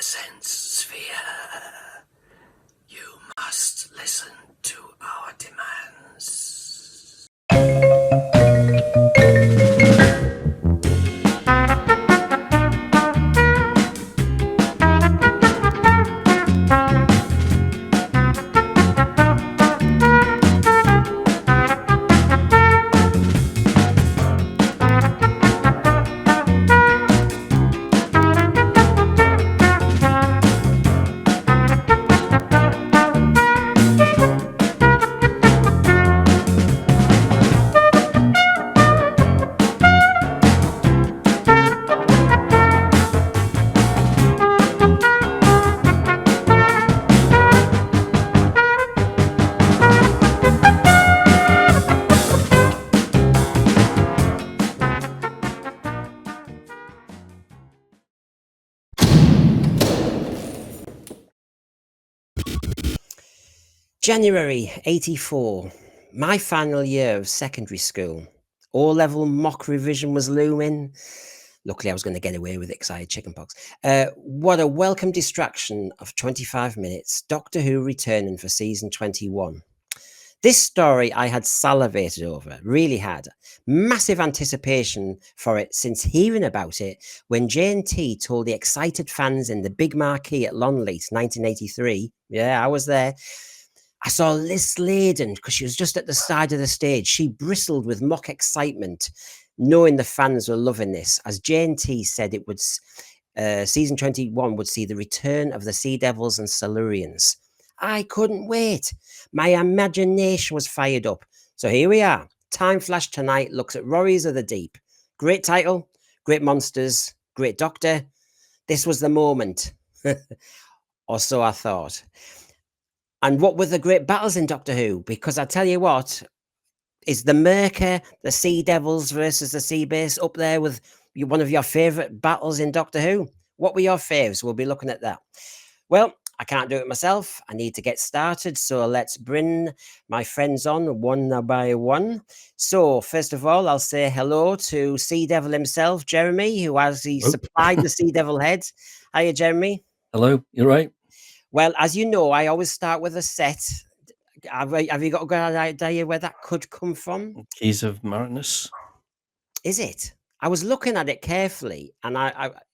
sense sphere. You must listen to our demands. January 84, my final year of secondary school. O-level mock revision was looming. Luckily, I was going to get away with it because I had chickenpox. What a welcome distraction of 25 minutes. Doctor Who returning for season 21. This story I had salivated over, really had. Massive anticipation for it since hearing about it when J&T told the excited fans in the big marquee at Longleat 1983. Yeah, I was there. I saw Liz Sladen because she was just at the side of the stage. She bristled with mock excitement, knowing the fans were loving this. As J&T said, it would season 21 would see the return of the Sea Devils and Silurians. I couldn't wait. My imagination was fired up. So here we are. Timeflash tonight looks at Warriors of the Deep. Great title, great monsters, great Doctor. This was the moment. Or so I thought. And what were the great battles in Doctor Who? Because I tell you what, is the Myrka, the Sea Devils versus the Sea Base up there with one of your favourite battles in Doctor Who? What were your faves? We'll be looking at that. Well, I can't do it myself. I need to get started. So let's bring my friends on one by one. So first of all, I'll say hello to Sea Devil himself, Jeremy, who has supplied the Sea Devil head. Hiya, Jeremy. Hello, you're right. Well, as you know, I always start with a set. Have you got a good idea where that could come from? Keys of Marinus. Is it? I was looking at it carefully, and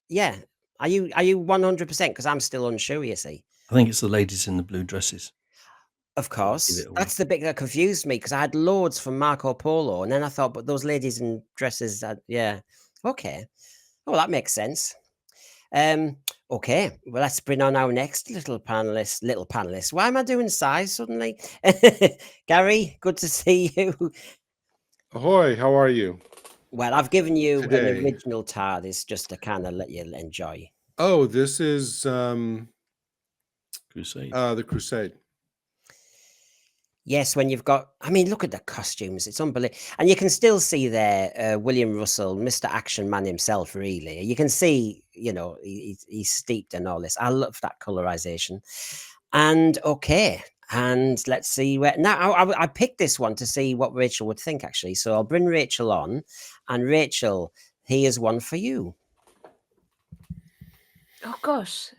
yeah. Are you 100%? Because I'm still unsure. You see. I think it's the ladies in the blue dresses. Of course, that's the bit that confused me because I had loads from Marco Polo, and then I thought, but those ladies in dresses, yeah, okay. Oh, that makes sense. Okay, well, let's bring on our next little panelist. Why am I doing size suddenly? Gary, good to see you. Ahoy, how are you? Well, I've given you Today. an original TARDIS just to kind of let you enjoy. Oh, this is Crusade. The Crusade. Yes, when you've got, I mean, look at the costumes. It's unbelievable. And you can still see there William Russell, Mr. Action Man himself, really. You can see, you know, he's steeped in all this. I love that colorization. And okay, and let's see where, now I picked this one to see what Rachael would think, actually. So I'll bring Rachael on. And Rachael, here's one for you. Oh, gosh.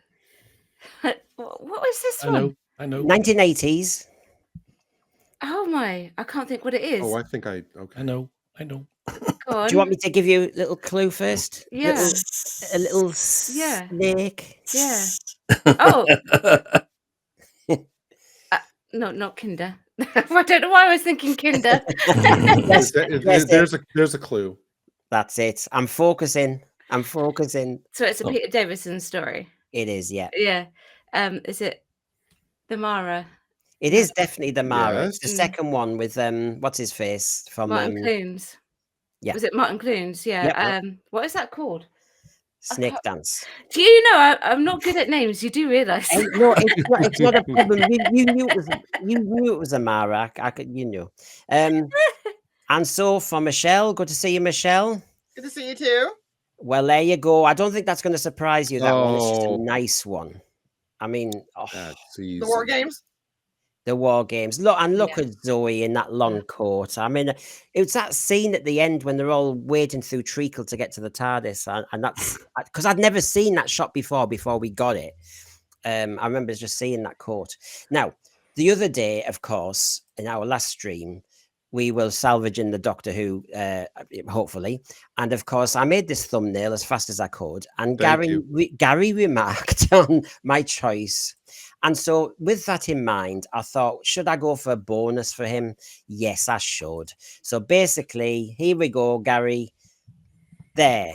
What was this one? I know. 1980s. Oh my, I can't think what it is. Oh, I think okay. I know. Go on. Do you want me to give you a little clue first? Yeah. A little snake. Yeah. Oh. No, not Kinder. I don't know why I was thinking Kinder. There's a clue. That's it. I'm focusing. So it's a Peter Davison story. It is, yeah. Yeah. Is it the Myra? It is definitely the Myra. Yes. It's the second one with what's his face from Martin Clunes. Yeah. Was it Martin Clunes? Yeah. Yep. What is that called? Snake Dance. Do you know I'm not good at names? You do realise? No, it's not a problem. You knew it was a Myra. You knew. And so for Michelle, good to see you, Michelle. Good to see you too. Well, there you go. I don't think that's going to surprise you. That one. It's just a nice one. I mean, the War Games. The war games. Look Yeah. at Zoe in that long coat. I mean, it's that scene at the end when they're all wading through treacle to get to the TARDIS, and that's because I'd never seen that shot before we got it. I remember just seeing that coat. Now, the other day, of course, in our last stream, we will salvage in the Doctor Who, hopefully. And of course, I made this thumbnail as fast as I could, and Thank you. Gary remarked on my choice. And so, with that in mind, I thought, should I go for a bonus for him? Yes, I should. So basically, here we go, Gary. There.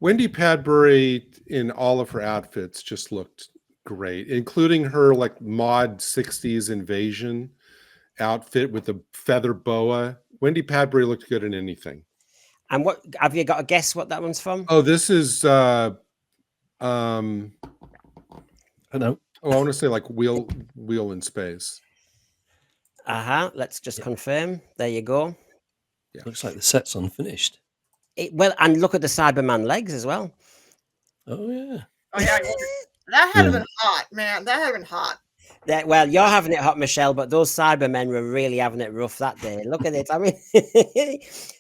Wendy Padbury in all of her outfits just looked great, including her like mod 60s invasion outfit with the feather boa. Wendy Padbury looked good in anything. And what have you got a guess what that one's from? Oh, this is I know. I want to say like Wheel in Space. Let's just confirm. There you go. Yeah. Looks like the set's unfinished. Well, and look at the Cyberman legs as well. Oh yeah. Oh yeah, that had been hot, man. That had been hot. Well, you're having it hot, Michelle, but those Cybermen were really having it rough that day. Look at it. I mean,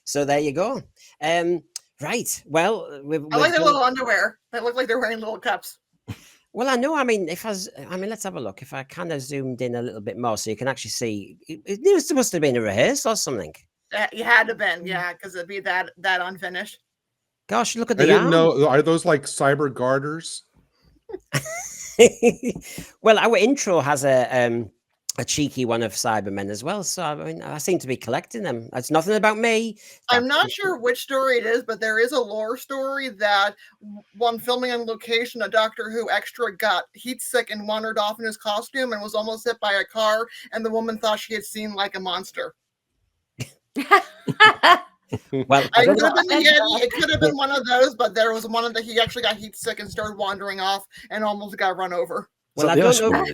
so there you go. Right. Well, I like their little underwear. They look like they're wearing little cups. Well, I know. I mean, let's have a look. If I kind of zoomed in a little bit more, so you can actually see, it must have been a rehearsal or something. You had to been, yeah, because it'd be that unfinished. Gosh, look at I the didn't arm. know. Are those like cyber garters? Well, our intro has a cheeky one of Cybermen as well. So I mean, I seem to be collecting them. It's nothing about me. I'm not sure which story it is, but there is a lore story that when filming on location, a Doctor Who extra got heat sick and wandered off in his costume and was almost hit by a car, and the woman thought she had seen like a monster. Well, it could have been one of those, but there was one of he actually got heat sick and started wandering off and almost got run over. Well, I don't know.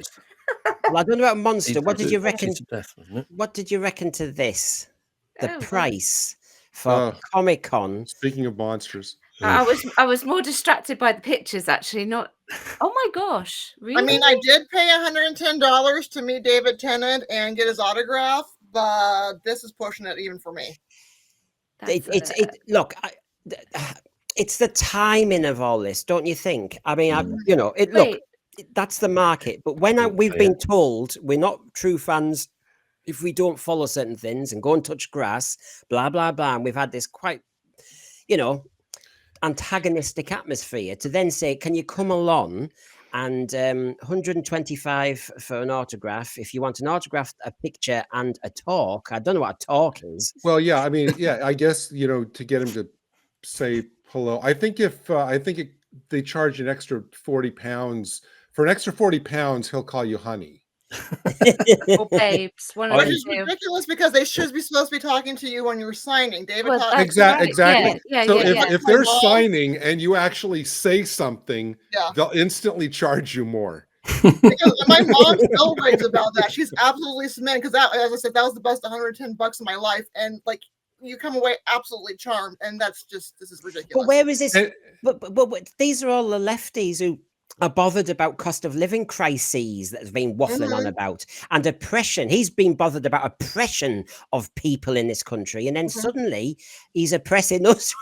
Well, I don't know about Monster. What did you reckon? What did you reckon to this? The price for Comic-Con. Speaking of monsters, I was more distracted by the pictures actually. Not. Oh my gosh! Really? I mean, I did pay $110 to meet David Tennant and get his autograph, but this is pushing it even for me. Look, it's the timing of all this, don't you think? I mean, that's the market. But when we've been told we're not true fans if we don't follow certain things and go and touch grass, blah blah blah, and we've had this quite, antagonistic atmosphere to then say, can you come along? And 125 for an autograph. If you want an autograph, a picture, and a talk, I don't know what a talk is. Well, yeah, I mean, yeah, I guess to get him to say hello. I think they charge an extra £40 for an extra £40, he'll call you honey. Or babes. Which is ridiculous because they should be supposed to be talking to you when you're signing. David, exactly. Yeah, so if they're signing and you actually say something, they'll instantly charge you more. Because my mom still raves about that. She's absolutely smitten because that, as I said, that was the best $110 in my life, and like you come away absolutely charmed, and this is ridiculous. But where is this? But these are all the lefties who are bothered about cost of living crises that has been waffling on about, and oppression. He's been bothered about oppression of people in this country, and then suddenly he's oppressing us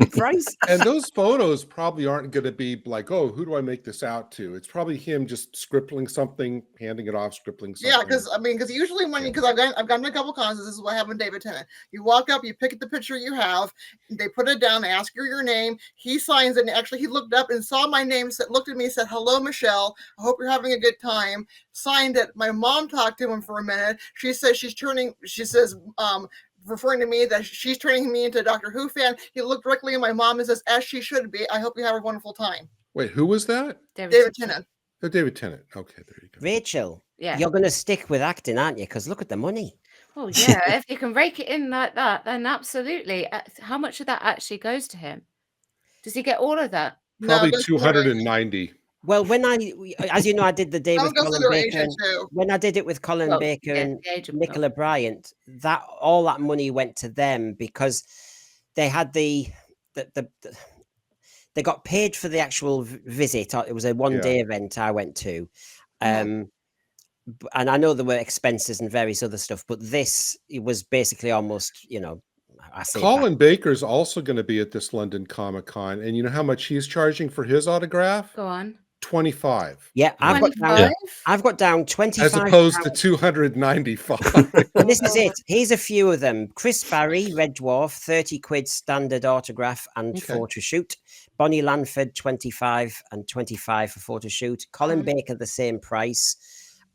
with price. And those photos probably aren't going to be like, oh, who do I make this out to? It's probably him just scribbling something, handing it off, scribbling something. Yeah, because usually because I've gotten a couple cons. This is what happened, David Tennant. You walk up, you pick at the picture you have, they put it down, they ask you your name, he signs it, and actually he looked up and saw my name, looked at me, said, hello, Michelle. I hope you're having a good time. Signed it. My mom talked to him for a minute. She says referring to me, that she's turning me into a Doctor Who fan. He looked directly at my mom and says, as she should be, I hope you have a wonderful time. Wait, who was that? David Tennant. Oh, David Tennant. Okay, there you go. Rachel, you're going to stick with acting, aren't you? Because look at the money. Oh, yeah. If you can rake it in like that, then absolutely. How much of that actually goes to him? Does he get all of that? Probably 290. Well, as you know, I did the day with Colin Baker. When I did it with Colin Baker and Nicola Bryant, all that money went to them because they had they got paid for the actual visit. It was a one-day event I went to, and I know there were expenses and various other stuff, but this, it was basically almost, I say Colin Baker's also going to be at this London Comic Con, and you know how much he's charging for his autograph? Go on. 25. yeah, I've got down, 25? I've got down 25. As opposed to 295. And this is it. Here's a few of them. Chris Barry, Red Dwarf, 30 quid standard autograph and Okay. photo shoot. Bonnie Lanford, 25 and 25 for photo shoot. Colin Baker, the same price.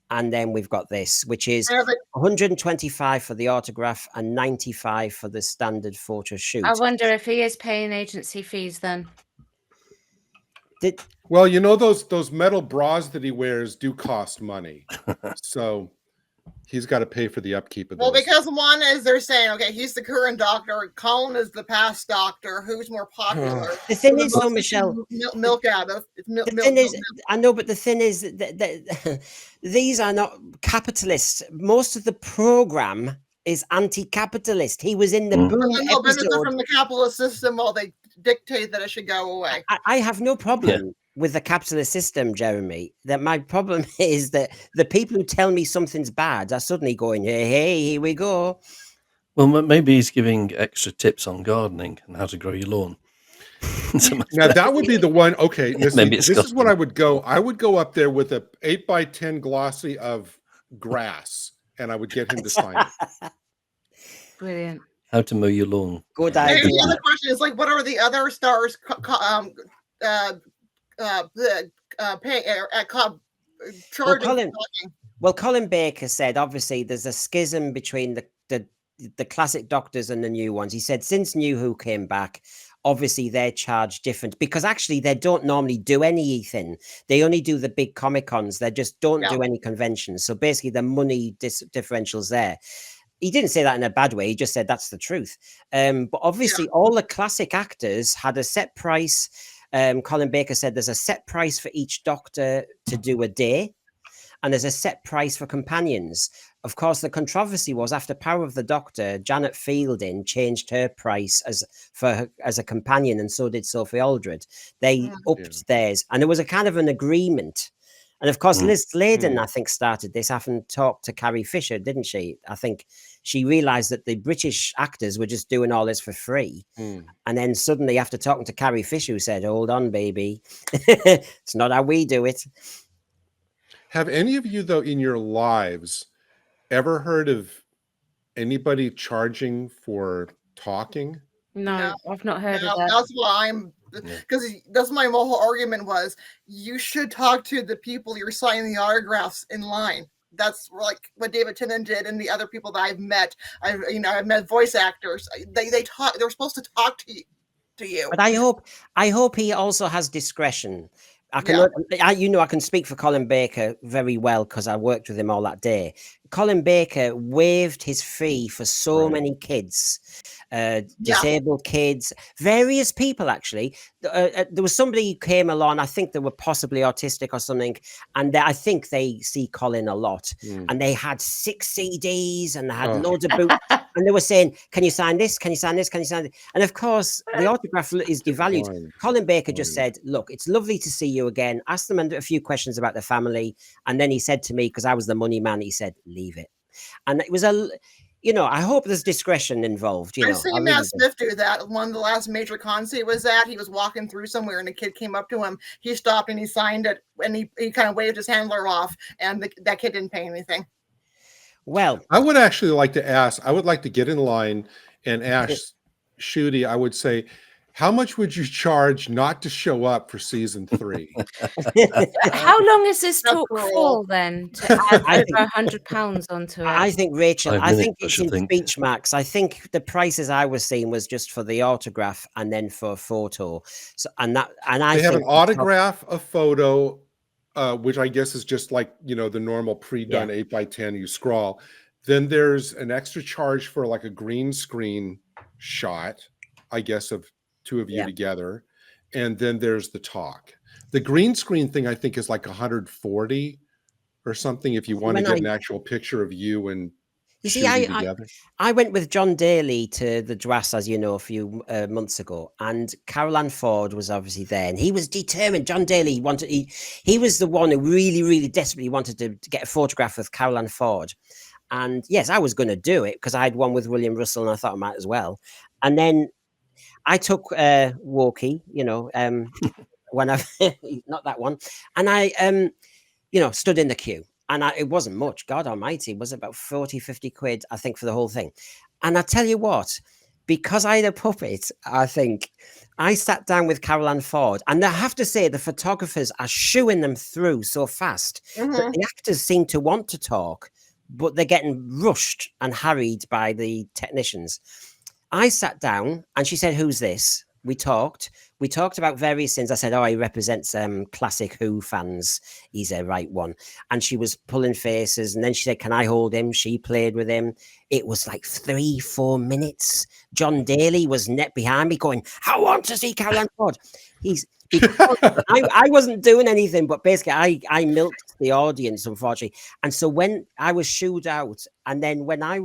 And then we've got this, which is Yeah, but 125 for the autograph and 95 for the standard photo shoot. I wonder if he is paying agency fees then. Did, Well, you know, those metal bras that he wears do cost money. So he's got to pay for the upkeep of those. well, because one is they're saying, okay, he's the current doctor. Colin is the past doctor. Who's more popular? the thing So is, the though, most Michelle, milk out of it's milk. the milk, thing is, milk. I know, but the thing is that these are not capitalists. Most of the program is anti-capitalist. He was in the Mm. boom But then they'll benefit episode. from the capitalist system while they dictate that it should go away. I have no problem with the capitalist system, Jeremy. That my problem is that the people who tell me something's bad are suddenly going, hey, here we go. Well, maybe he's giving extra tips on gardening and how to grow your lawn. Now that would be the one. Okay, Maybe it's this is what custom. I would go. I would go up there with a 8x10 glossy of grass, and I would get him to sign it. Brilliant. How to mow your lawn. Good And idea. the other question is like, what are the other stars pay charging? Colin- Well, Colin Baker said, obviously, there's a schism between the classic doctors and the new ones. He said, since New Who came back, obviously they're charged different because actually they don't normally do anything. They only do the big Comic Cons. They just don't do any conventions. So basically, the money differentials there. He didn't say that in a bad way. He just said that's the truth. But obviously, all the classic actors had a set price. Colin Baker said there's a set price for each doctor to do a day, and there's a set price for companions. Of course, the controversy was after Power of the Doctor, Janet Fielding changed her price as a companion, and so did Sophie Aldred. They upped theirs, and there was a kind of an agreement. And of course, Liz Sladen, I think, started this, having talked to Carrie Fisher, didn't she? I think she realised that the British actors were just doing all this for free. And then suddenly, after talking to Carrie Fisher, who said, hold on, baby, it's not how we do it. Have any of you, though, in your lives ever heard of anybody charging for talking? No, I've not heard Now, of that. that's why I'm because that's my whole argument was you should talk to the people you're signing the autographs in line. That's like what David Tennant did and the other people that I've met. I've met voice actors. They talk. They're supposed to talk to you. But I hope he also has discretion. I can, I can speak for Colin Baker very well because I worked with him all that day. Colin Baker waived his fee for so many kids, disabled kids, various people actually. There was somebody who came along, I think they were possibly autistic or something, and I think they see Colin a lot. And they had 6 CDs and they had loads of books. And they were saying, can you sign this? Can you sign this? Can you sign this? And of course, the autograph is devalued. Colin Baker just said, look, it's lovely to see you again. Asked them a few questions about the family. And then he said to me, because I was the money man, he said, leave it. And it was I hope there's discretion involved. I've seen Matt Smith do that. One of the last major cons he was at, he was walking through somewhere and a kid came up to him. He stopped and he signed it and he kind of waved his handler off and that kid didn't pay anything. Well, I would actually like to ask, I would like to get in line and ask Ncuti, I would say, how much would you charge not to show up for season 3? How long is this That's talk cruel. for then? To add over £100 onto it. I think, Rachael, 5 I think minutes, it's I in think. speech marks. I think the prices I was seeing was just for the autograph and then for a photo. So I They have think an autograph, a photo, which I guess is just like, the normal pre-done 8x10 you scroll. Then there's an extra charge for like a green screen shot, I guess, of 2 of you together. And then there's the talk. The green screen thing, I think, is like 140 or something if you want to get an actual picture of you and You see, shooting together. I went with John Daly to the Drass, as you know, a few months ago, and Caroline Ford was obviously there, and he was determined. John Daly he was the one who really, really desperately wanted to get a photograph with Caroline Ford. And yes, I was going to do it because I had one with William Russell, and I thought I might as well. And then I took Walkie, when I not that one, and I stood in the queue. And it wasn't much, God almighty, it was about 40, 50 quid, I think, for the whole thing. And I tell you what, because I had a puppet, I think, I sat down with Caroline Ford, and I have to say the photographers are shooing them through so fast that the actors seem to want to talk, but they're getting rushed and harried by the technicians. I sat down and she said, "Who's this?" We talked about various things. I said, "Oh, he represents classic Who fans. He's a right one." And she was pulling faces. And then she said, "Can I hold him?" She played with him. It was like 3-4 minutes. John Daly was net behind me going, "I want to see Caroline Ford." I wasn't doing anything, but basically I milked the audience, unfortunately. And so when I was shooed out, and then when I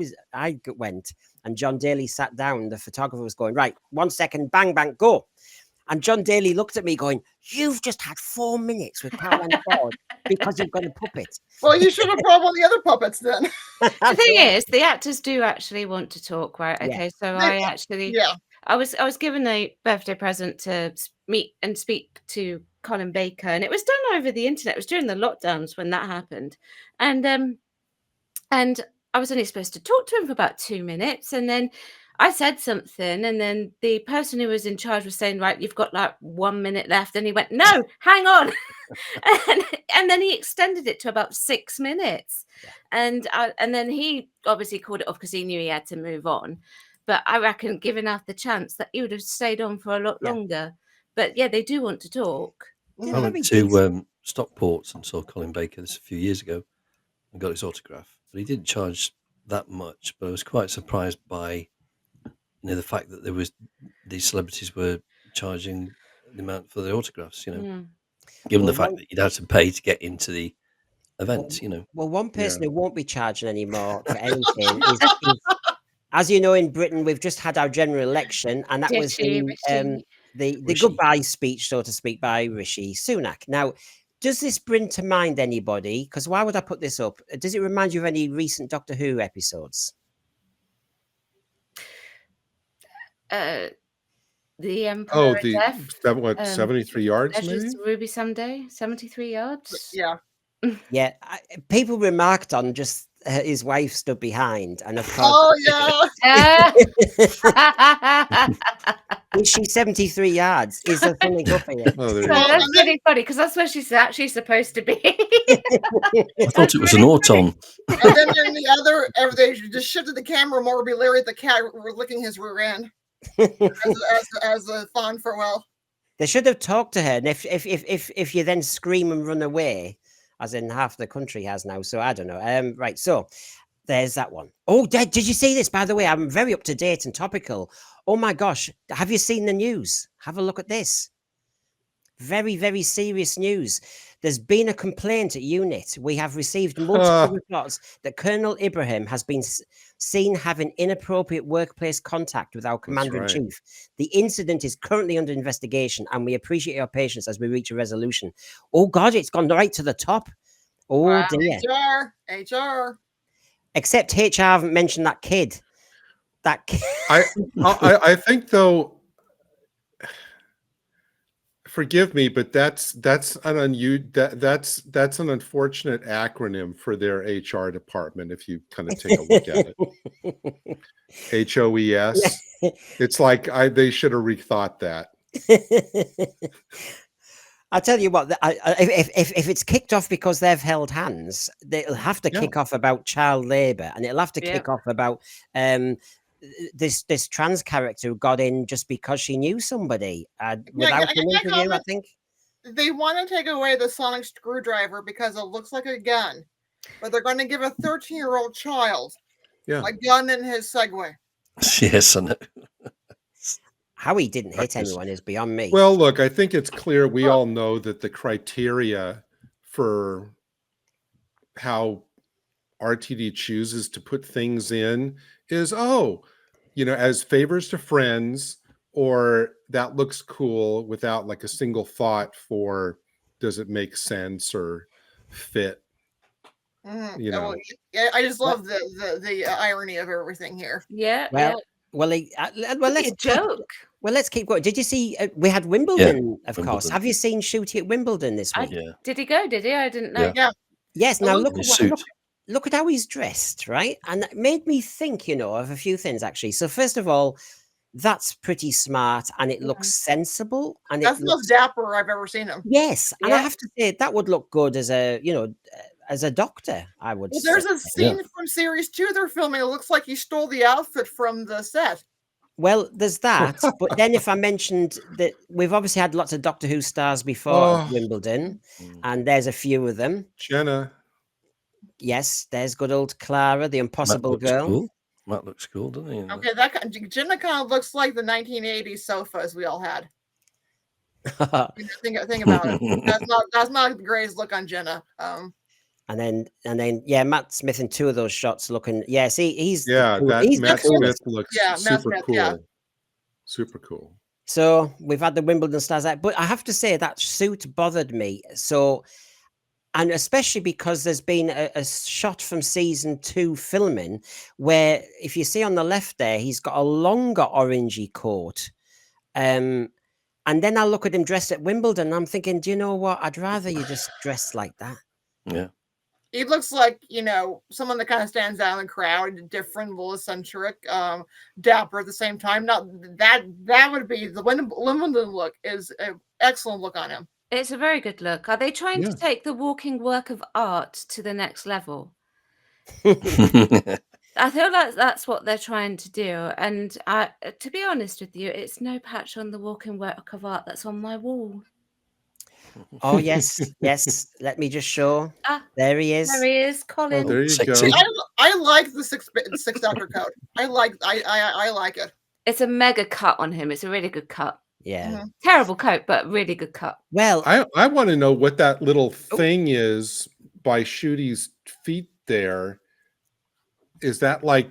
went, and John Daly sat down, the photographer was going, "Right, 1 second, bang, bang, go." And John Daly looked at me going, "You've just had 4 minutes with Caroline Ford because you've got a puppet." Well, you should have brought one of the other puppets then. The thing is, the actors do actually want to talk, right? Yeah. Okay, so Yeah. I was given a birthday present to meet and speak to Colin Baker, and it was done over the internet. It was during the lockdowns when that happened, and I was only supposed to talk to him for about 2 minutes, and then I said something, and then the person who was in charge was saying, "Right, you've got like 1 minute left," and he went, "No, hang on," and then he extended it to about 6 minutes, and then he obviously called it off because he knew he had to move on. But I reckon, given out the chance, that he would have stayed on for a lot longer. But yeah, they do want to talk. I went to Stockport and saw Colin Baker this a few years ago and got his autograph. But he didn't charge that much. But I was quite surprised by the fact that these celebrities were charging the amount for the autographs. Given the fact that you'd have to pay to get into the event. Well, one person who won't be charging anymore for anything is as you know, in Britain, we've just had our general election, and that was the goodbye speech, so to speak, by Rishi Sunak. Now, does this bring to mind anybody? Because why would I put this up? Does it remind you of any recent Doctor Who episodes? The Emperor Death. 73 yards, maybe? Ruby Someday, 73 yards. Yeah. Yeah, people remarked on just his wife stood behind, and of course, Oh yeah. is she 73 yards? Is there something up here? Oh, there That's really funny because that's where she's actually supposed to be. I thought it was an auton. And then in the other, they just shifted the camera more. Would be Larry the cat licking his rear end as a fond farewell. They should have talked to her. And if you then scream and run away, as in half the country has now, so I don't know. Right, so there's that one. Oh, did you see this? By the way, I'm very up to date and topical. Oh my gosh, have you seen the news? Have a look at this. Very, very serious news. There's been a complaint at UNIT. We have received multiple reports that Colonel Ibrahim has been seen having inappropriate workplace contact with our commander-in-chief. The incident is currently under investigation, and we appreciate your patience as we reach a resolution. Oh God, it's gone right to the top. Oh wow, dear. HR. Except HR haven't mentioned that kid. That kid. I think though. Forgive me, but that's an that's an unfortunate acronym for their HR department. If you kind of take a look at it, HOES. It's like they should have rethought that. I'll tell you what. If it's kicked off because they've held hands, they'll have to kick off about child labour, and it'll have to kick off about this trans character who got in just because she knew somebody without an interview. I think they want to take away the sonic screwdriver because it looks like a gun, but they're going to give a 13-year-old child a gun in his Segway. Yes, I know. How he didn't hit anyone is beyond me. Well, look, I think it's clear. We all know that the criteria for how RTD chooses to put things in is, as favors to friends, or that looks cool without like a single thought for does it make sense or fit. Yeah, I just love the irony of everything here. Yeah, Well, well, Let's joke. let's keep going. Did you see? We had Wimbledon, of course. Wimbledon. Have you seen Ncuti at Wimbledon this week? Yeah. Did he go? Did he? I didn't know. Yeah. Yes. Now look, In his suit. look at how he's dressed, right? And it made me think, of a few things actually. So first of all, that's pretty smart, and it looks sensible, and That's the most dapper I've ever seen him. yes. And I Yeah. have to say that would look good as a doctor. I would. Well, say. there's a scene from series 2 they're filming. It looks like he stole the outfit from the set. Well, there's that, but then if I mentioned that we've obviously had lots of Doctor Who stars before at Wimbledon, and there's a few of them. Jenna. Yes, there's good old Clara, the impossible girl. Cool. Matt looks cool, doesn't he? Okay, Jenna kind of looks like the 1980s sofas we all had. Think about it. That's not the greatest look on Jenna. And then, yeah, Matt Smith in two of those shots looking. Yeah, see, he's Matt Smith looks Matt super Smith, cool. yeah. Super cool. So we've had the Wimbledon stars out, but I have to say that suit bothered me. So, and especially because there's been a shot from season 2 filming where, if you see on the left there, he's got a longer orangey coat. And then I look at him dressed at Wimbledon, and I'm thinking, do you know what? I'd rather you just dress like that. Yeah. He looks like, someone that kind of stands out in the crowd, different, a little eccentric, dapper at the same time. Now, that would be the Wimbledon look is an excellent look on him. It's a very good look. Are they trying to take the walking work of art to the next level? I feel like that's what they're trying to do. And to be honest with you, it's no patch on the walking work of art that's on my wall. Oh, yes, yes. Let me just show. There he is. There he is, Colin. Oh, there you Sexy. go. I like the six Doctor coat. I like it. It's a mega cut on him. It's a really good cut. Yeah. Terrible coat, but really good cut. Well, I want to know what that little thing is by Ncuti's feet there. Is that like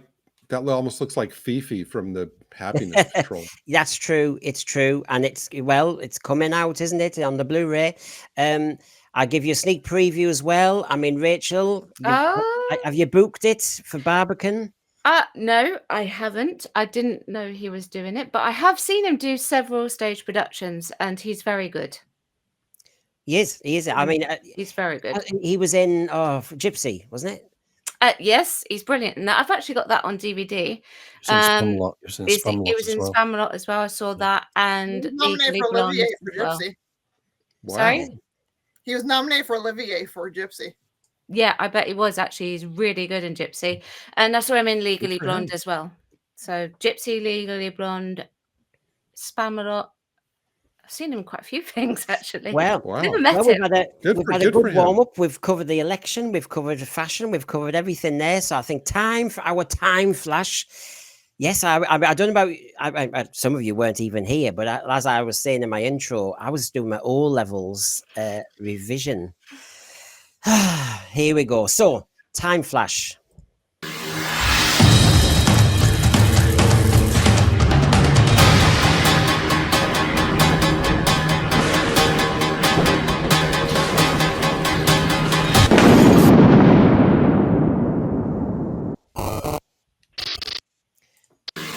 that almost looks like Fifi from the Happiness Patrol? That's true. It's true. And it's coming out, isn't it, on the Blu-ray? I'll give you a sneak preview as well. I mean, Rachael, have you booked it for Barbican? No, I haven't. I didn't know he was doing it, but I have seen him do several stage productions, and he's very good. He is. I mean, he's very good. He was in Gypsy, wasn't it? Yes, he's brilliant. And I've actually got that on DVD. He was in Spamalot as well. I saw that. And he was nominated for Olivier for Gypsy. Wow. Sorry? He was nominated for Olivier for Gypsy. Yeah, I bet he was actually. He's really good in Gypsy. And I saw him in Legally Blonde as well. So Gypsy, Legally Blonde, Spamalot. I've seen him in quite a few things, actually. Well, never met him. We've had a good warm-up. We've covered the election. We've covered fashion. We've covered everything there. So I think time for our time flash. Yes, I don't know about some of you weren't even here, but as I was saying in my intro, I was doing my O-levels revision. Here we go. So, time flash.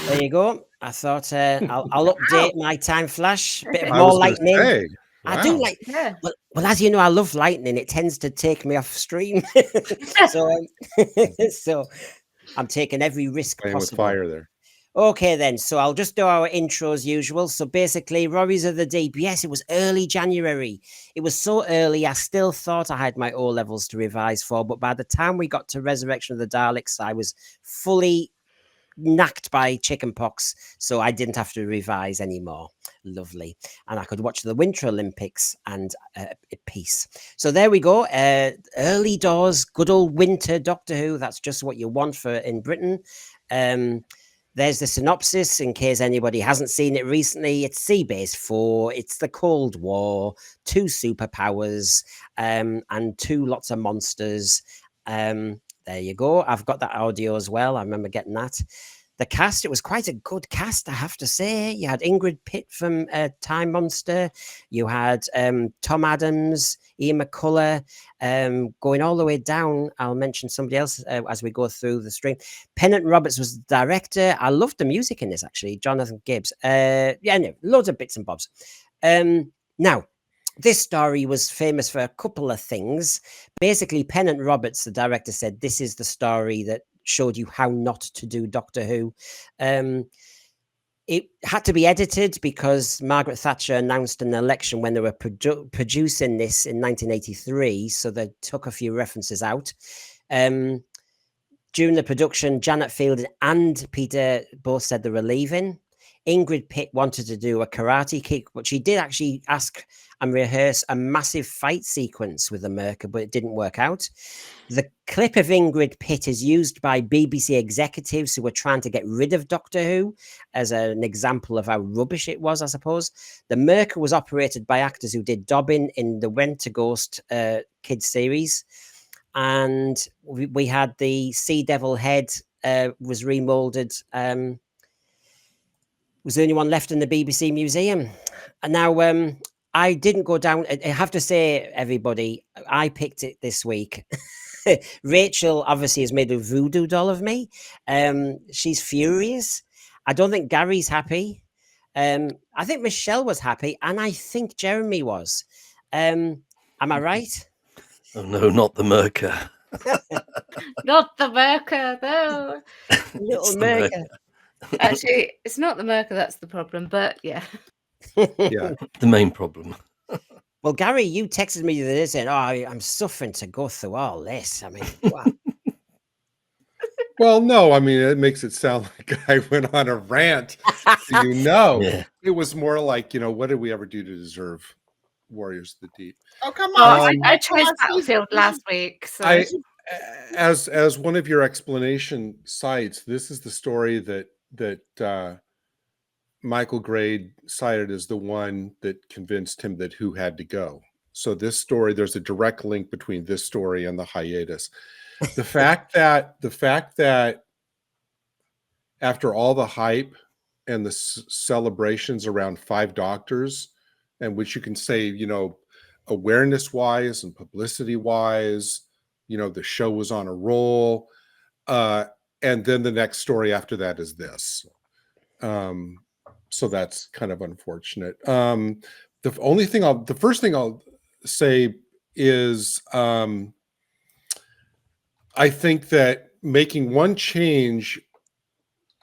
There you go. I thought I'll update my time flash. A bit more lightning. I do like. Yeah. Well, as you know, I love lightning. It tends to take me off stream, so I'm taking every risk Playing possible. with fire there. Okay, then. So I'll just do our intro as usual. So basically, Rories of the Deep. Yes, it was early January. It was so early, I still thought I had my O-levels to revise for. But by the time we got to Resurrection of the Daleks, I was fully knacked by chickenpox, so I didn't have to revise anymore. Lovely. And I could watch the Winter Olympics and at peace. So there we go. Early doors, good old winter Doctor Who. That's just what you want for in Britain. There's the synopsis in case anybody hasn't seen it recently. It's Seabase 4. It's the Cold War, 2 superpowers, and 2 lots of monsters. there you go. I've got that audio as well. I remember getting that. The cast, it was quite a good cast, I have to say. You had Ingrid Pitt from Time Monster. You had Tom Adams, Ian McCullough, going all the way down. I'll mention somebody else as we go through the stream. Pennant Roberts was the director. I loved the music in this, actually. Jonathan Gibbs. No, loads of bits and bobs. Now, this story was famous for a couple of things. Basically, Pennant Roberts, the director, said this is the story that showed you how not to do Doctor Who. It had to be edited because Margaret Thatcher announced an election when they were producing this in 1983, so they took a few references out. During the production, Janet Fielding and Peter both said they were leaving. Ingrid Pitt wanted to do a karate kick, but she did actually ask and rehearse a massive fight sequence with the Myrka, but it didn't work out. The clip of Ingrid Pitt is used by BBC executives who were trying to get rid of Doctor Who as an example of how rubbish it was, I suppose. The Myrka was operated by actors who did Dobbin in the Went to Ghost kids series. And we had the Sea Devil head was remolded. Was the only one left in the BBC museum. And now I didn't go down. I have to say, everybody, I picked it this week. Rachael obviously has made a voodoo doll of me. She's furious. I don't think Gary's happy. I think Michelle was happy, and I think Jeremy was. Am I right? Oh no, not the Myrka. Not the Myrka, no. Little It's the Myrka. Actually, it's not the Myrka that's the problem, but yeah. Yeah. The main problem. Well, Gary, you texted me the other day saying, "Oh, I'm suffering to go through all this." I mean, wow. Well, no, I mean, it makes it sound like I went on a rant. Yeah. It was more like, what did we ever do to deserve Warriors of the Deep? Oh, come Oh, on. I chose Battlefield last week. So As one of your explanation sites, this is the story that Michael Grade cited as the one that convinced him that Who had to go. So this story, there's a direct link between this story and the hiatus. The fact that after all the hype and the celebrations around Five Doctors, and which you can say, awareness wise and publicity wise, the show was on a roll. And then the next story after that is this. So that's kind of unfortunate. The first thing I'll say is, I think that making one change,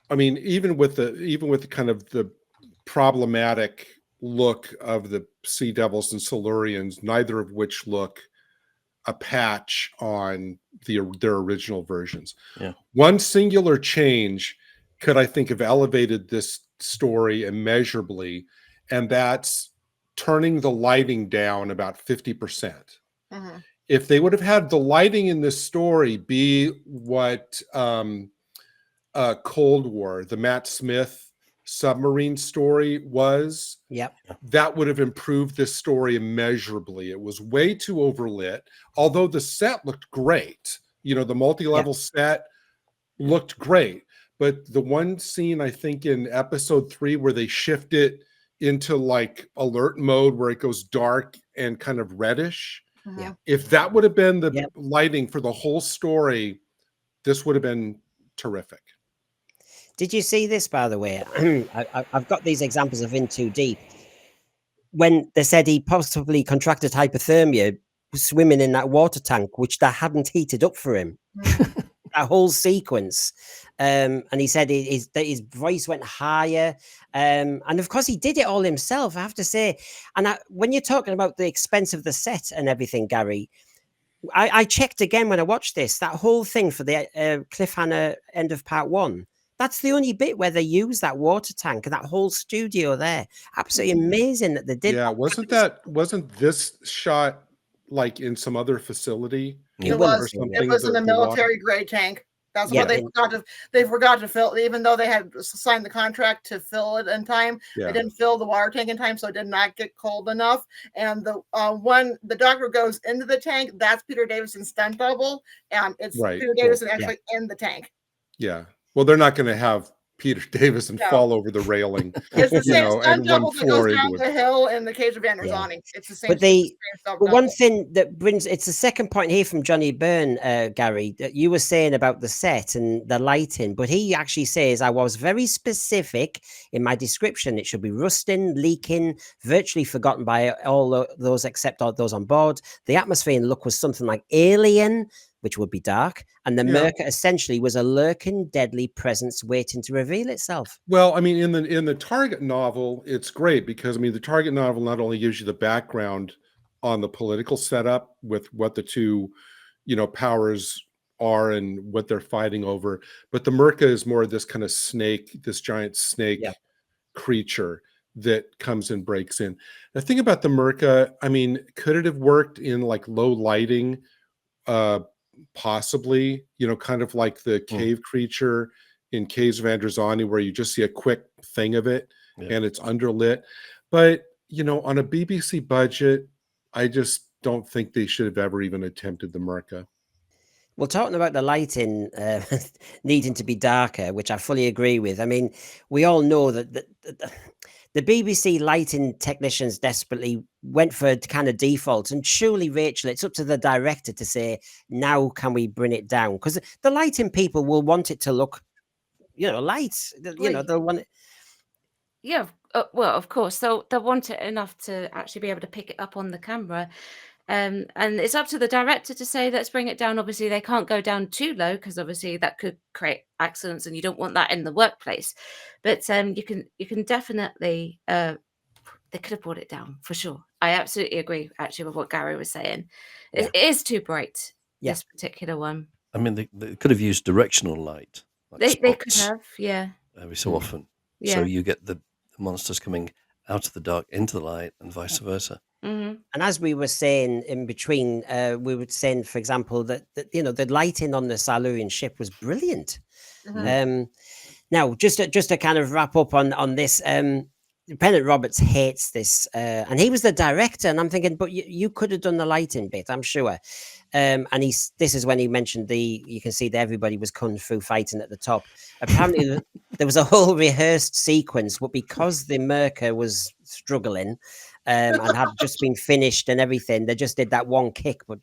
I mean, even with the kind of the problematic look of the Sea Devils and Silurians, neither of which look a patch on their original versions. Yeah. One singular change could, I think, have elevated this story immeasurably, and that's turning the lighting down about 50%. Mhm. If they would have had the lighting in this story be what Cold War, the Matt Smith submarine story was, Yep. that would have improved this story immeasurably. It was way too overlit, although the set looked great. The multi-level set looked great. But the one scene, I think, in episode 3 where they shift it into like alert mode where it goes dark and kind of reddish, Yeah. if that would have been the lighting for the whole story, this would have been terrific. Did you see this, by the way? I've got these examples of In Too Deep. When they said he possibly contracted hypothermia swimming in that water tank, which they hadn't heated up for him. That whole sequence. And he said his voice went higher. And of course, he did it all himself, I have to say. And when you're talking about the expense of the set and everything, Gary, I checked again when I watched this, that whole thing for the cliffhanger end of part 1. That's the only bit where they use that water tank and that whole studio there. Absolutely amazing that they did. Yeah, wasn't this shot like in some other facility? It It will was. be. It was in a military grade tank. That's Yeah, what they forgot to fill, even though they had signed the contract to fill it in time. Yeah. They didn't fill the water tank in time, so it did not get cold enough. And the when the doctor goes into the tank, that's Peter Davison's stunt double, and it's Right. Peter Davison actually in the tank. Yeah. Well, they're not going to have Peter Davison No. fall over the railing, It's the you same know, stunt and run double that floor goes down into the it. hill in the Cage of Van Yeah. Rizani. It's the same. But the same stunt But one double. thing that brings it's the second point here from Johnny Byrne, Gary, that you were saying about the set and the lighting, but he actually says I was very specific in my description. It should be rusting, leaking, virtually forgotten by all those except all those on board. The atmosphere and look was something like alien, which would be dark, and the Myrka essentially was a lurking, deadly presence waiting to reveal itself. Well, I mean, in the Target novel, it's great because I mean, the Target novel not only gives you the background on the political setup with what the two, you know, powers are and what they're fighting over, but the Myrka is more this kind of snake, this giant snake creature that comes and breaks in. The thing about the Myrka, I mean, could it have worked in like low lighting? Possibly, you know, kind of like the cave creature in Caves of Androzani, where you just see a quick thing of it and it's underlit. But, you know, on a BBC budget, I just don't think they should have ever even attempted the Myrka. Well, talking about the lighting needing to be darker, which I fully agree with. I mean, we all know that the BBC lighting technicians desperately went for kind of defaults, and surely, Rachel, it's up to the director to say, now can we bring it down? Because the lighting people will want it to look, you know, light. You know, they'll want it. Yeah, well, of course, they'll want it enough to actually be able to pick it up on the camera. And it's up to the director to say, let's bring it down. Obviously, they can't go down too low because obviously that could create accidents, and you don't want that in the workplace. But you can definitely they could have brought it down for sure. I absolutely agree actually with what Gary was saying. It is too bright. This particular one. I mean, they could have used directional light. Like They could spots have, yeah. every so often. Yeah. So you get the monsters coming out of the dark into the light and vice versa. Mm-hmm. And as we were saying in between, we were saying, for example, that you know the lighting on the Silurian ship was brilliant. Now, just to kind of wrap up on this, Pennant Roberts hates this, and he was the director. And I'm thinking, but you could have done the lighting bit, I'm sure. And this is when he mentioned you can see that everybody was kung fu fighting at the top. Apparently, there was a whole rehearsed sequence, but because the Myrka was struggling and had just been finished and everything, they just did that one kick. But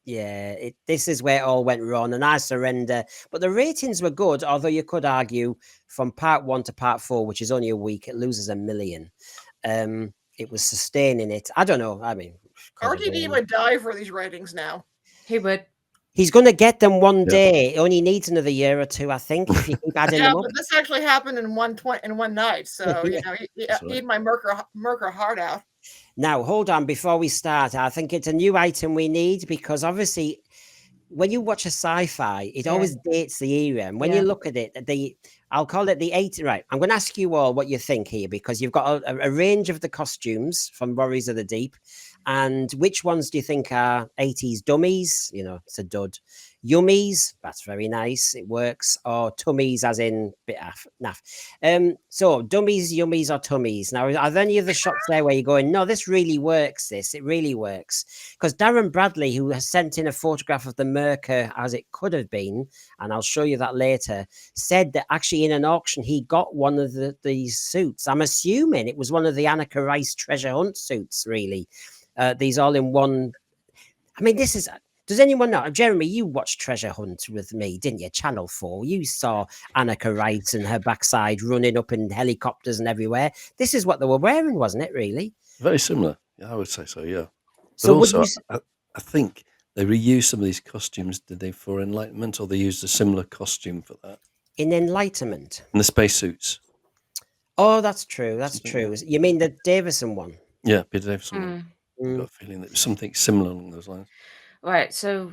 this is where it all went wrong, and I surrender. But the ratings were good, although you could argue from part 1 to part 4, which is only a week, it loses 1 million. It was sustaining it. I don't know. I mean, RTD would die for these ratings now. He would. He's going to get them one day. It only needs another year or two, I think, if you keep adding them up. But this actually happened in one night. So, you know, eat my Myrka heart out. Now, hold on. Before we start, I think it's a new item we need, because obviously when you watch a sci-fi, it always dates the era. And when you look at it, I'll call it the 80s. Right. I'm going to ask you all what you think here, because you've got a range of the costumes from Warriors of the Deep. And which ones do you think are 80s dummies? You know, it's a dud. Yummies, that's very nice. It works. Or tummies, as in bit naff. So dummies, yummies, or tummies. Now, are there any of the shots there where you're going, no, this really works? It really works. Because Darren Bradley, who has sent in a photograph of the Myrka as it could have been, and I'll show you that later, said that actually in an auction he got one of these suits. I'm assuming it was one of the Anneka Rice treasure hunt suits, really. These all in one. I mean, this is. Does anyone know? Jeremy, you watched Treasure Hunt with me, didn't you? Channel 4. You saw Anneka Rice and her backside running up in helicopters and everywhere. This is what they were wearing, wasn't it, really? Very similar. Yeah, I would say so, yeah. But So also, I think they reused some of these costumes, did they, for Enlightenment, or they used a similar costume for that? In Enlightenment? In the spacesuits. Oh, that's true. That's true. You mean the Davison one? Yeah, Peter Davison one. I've got a feeling that it was something similar along those lines. Right. So,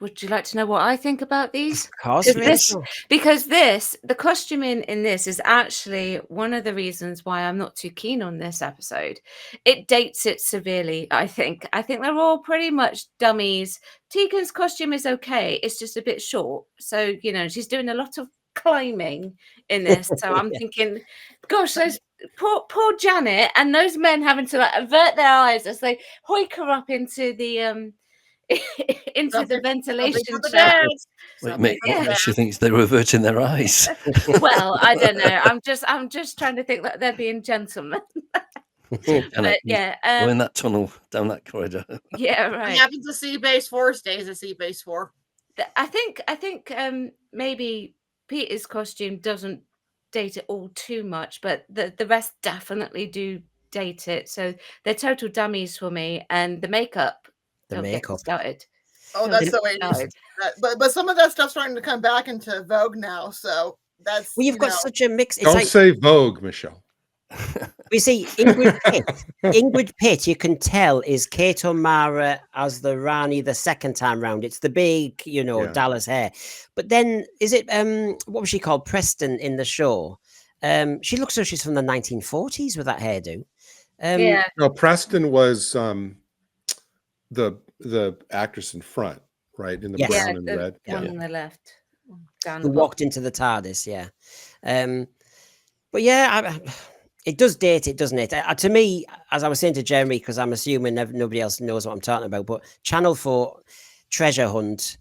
would you like to know what I think about these? Of course, Because the costuming in this is actually one of the reasons why I'm not too keen on this episode. It dates it severely, I think. I think they're all pretty much dummies. Tegan's costume is okay. It's just a bit short. So, she's doing a lot of climbing in this. So I'm thinking, gosh, those poor Janet and those men having to avert their eyes as they hoik her up into the into the ventilation shaft. Wait, what makes you think they were averting their eyes? Well, I don't know. I'm just trying to think that they're being gentlemen. But yeah, go in that tunnel, down that corridor. Yeah, right. What happens to Sea Base 4 stays at Sea Base 4. I think maybe Peter's costume doesn't date it all too much, but the rest definitely do date it. So they're total dummies for me, and the makeup. The makeup started. Oh, that's the way it is. But some of that stuff's starting to come back into vogue now. So that's you've got such a mix. Don't say Vogue, Michelle. We see Ingrid Pitt, you can tell, is Kate O'Mara as the Rani the second time round. It's the big, Dallas hair. But then is it what was she called? Preston in the show. She looks like she's from the 1940s with that hairdo. No, Preston was the actress in front, right? In the brown and red. One on the left. Who walked into the TARDIS, but it does date it, doesn't it? To me, as I was saying to Jeremy, because I'm assuming nobody else knows what I'm talking about, but Channel 4 Treasure Hunt,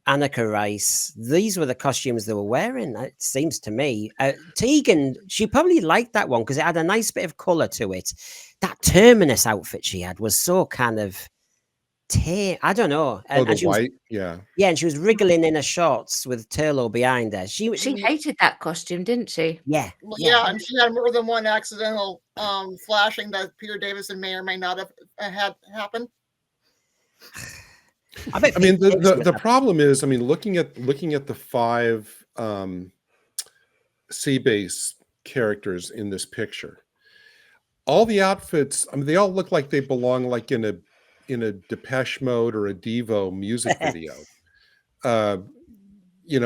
Annika Rice, these were the costumes they were wearing, it seems to me. Tegan, she probably liked that one because it had a nice bit of colour to it. That Terminus outfit she had was so kind of I don't know. And the white, yeah, and she was wriggling in her shorts with Turlo behind her. She hated that costume, didn't she? Yeah, and she had more than one accidental flashing that Peter Davison may or may not have had happen. I mean, the problem is, looking at the 5 sea base characters in this picture, all the outfits, they all look like they belong like in a Depeche Mode or a Devo music video.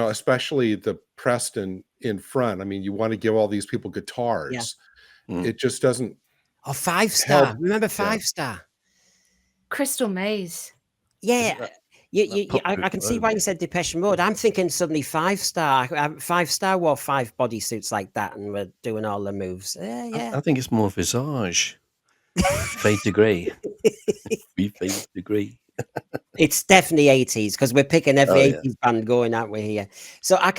Especially the Preston in front. You want to give all these people guitars. It just doesn't. Oh, 5 Star. Remember 5 Star? Crystal Maze. Yeah. I can see why you said Depeche Mode. I'm thinking suddenly 5 Star. 5 Star wore 5 bodysuits like that and were doing all the moves. I think it's more Visage. Fade to grey. We fade to grey. It's definitely 80s because we're picking every 80s band going, aren't we, here? So I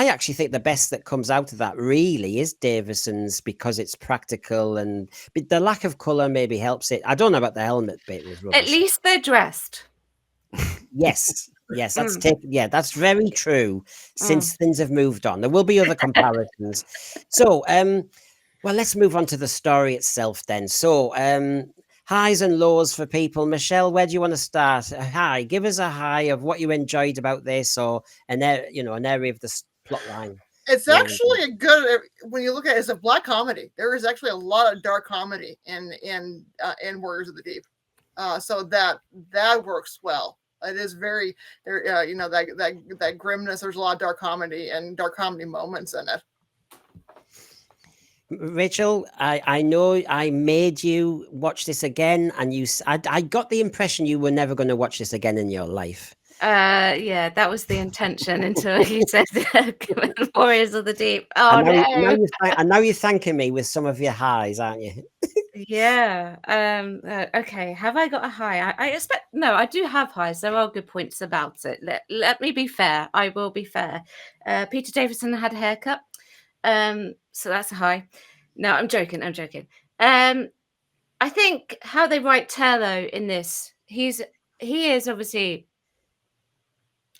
actually think the best that comes out of that really is Davison's because it's practical and the lack of colour maybe helps it. I don't know about the helmet bit. At least they're dressed. Yes, that's very true. Since things have moved on, there will be other comparisons. So, well, let's move on to the story itself then. So, highs and lows for people. Michelle, where do you want to start? A high. Give us a high of what you enjoyed about this, or an area of the plot line. It's actually a good when you look at it. It's a black comedy. There is actually a lot of dark comedy in Warriors of the Deep, so that works well. It is very there. That grimness. There's a lot of dark comedy and dark comedy moments in it. Rachael, I know I made you watch this again, and I got the impression you were never going to watch this again in your life. Yeah, that was the intention until you said Warriors of the Deep. Oh, and now you're thanking me with some of your highs, aren't you? Yeah. Okay. Have I got a high? I expect no. I do have highs. There are good points about it. Let me be fair. I will be fair. Peter Davison had a haircut. So that's a high. No, I'm joking. I think how they write Turlo in this, he is obviously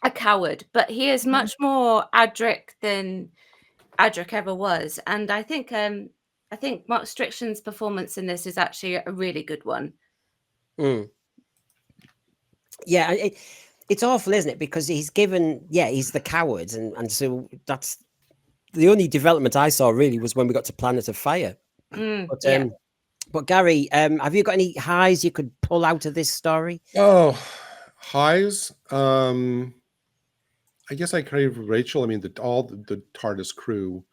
a coward, but he is much more Adric than Adric ever was. And I think Mark Strickson's performance in this is actually a really good one. Yeah, it's awful, isn't it? Because he's the coward, and so that's the only development I saw really was when we got to Planet of Fire. But Gary, have you got any highs you could pull out of this story? Oh, Highs. I guess I crave Rachael. I mean, all the TARDIS crew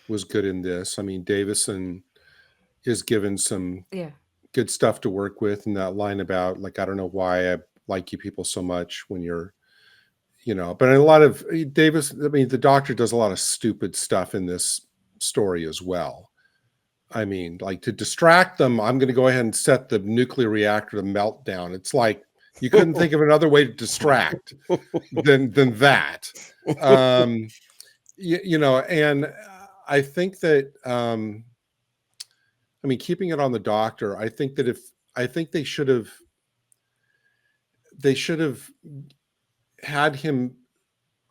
was good in this. I mean, Davison is given some good stuff to work with, and that line about like, I don't know why I like you people so much when you're, but a lot of Davis. I mean, the Doctor does a lot of stupid stuff in this story as well. I mean, like to distract them, I'm going to go ahead and set the nuclear reactor to meltdown. It's like you couldn't think of another way to distract than that. And I think that I mean, keeping it on the Doctor, I think they should have had him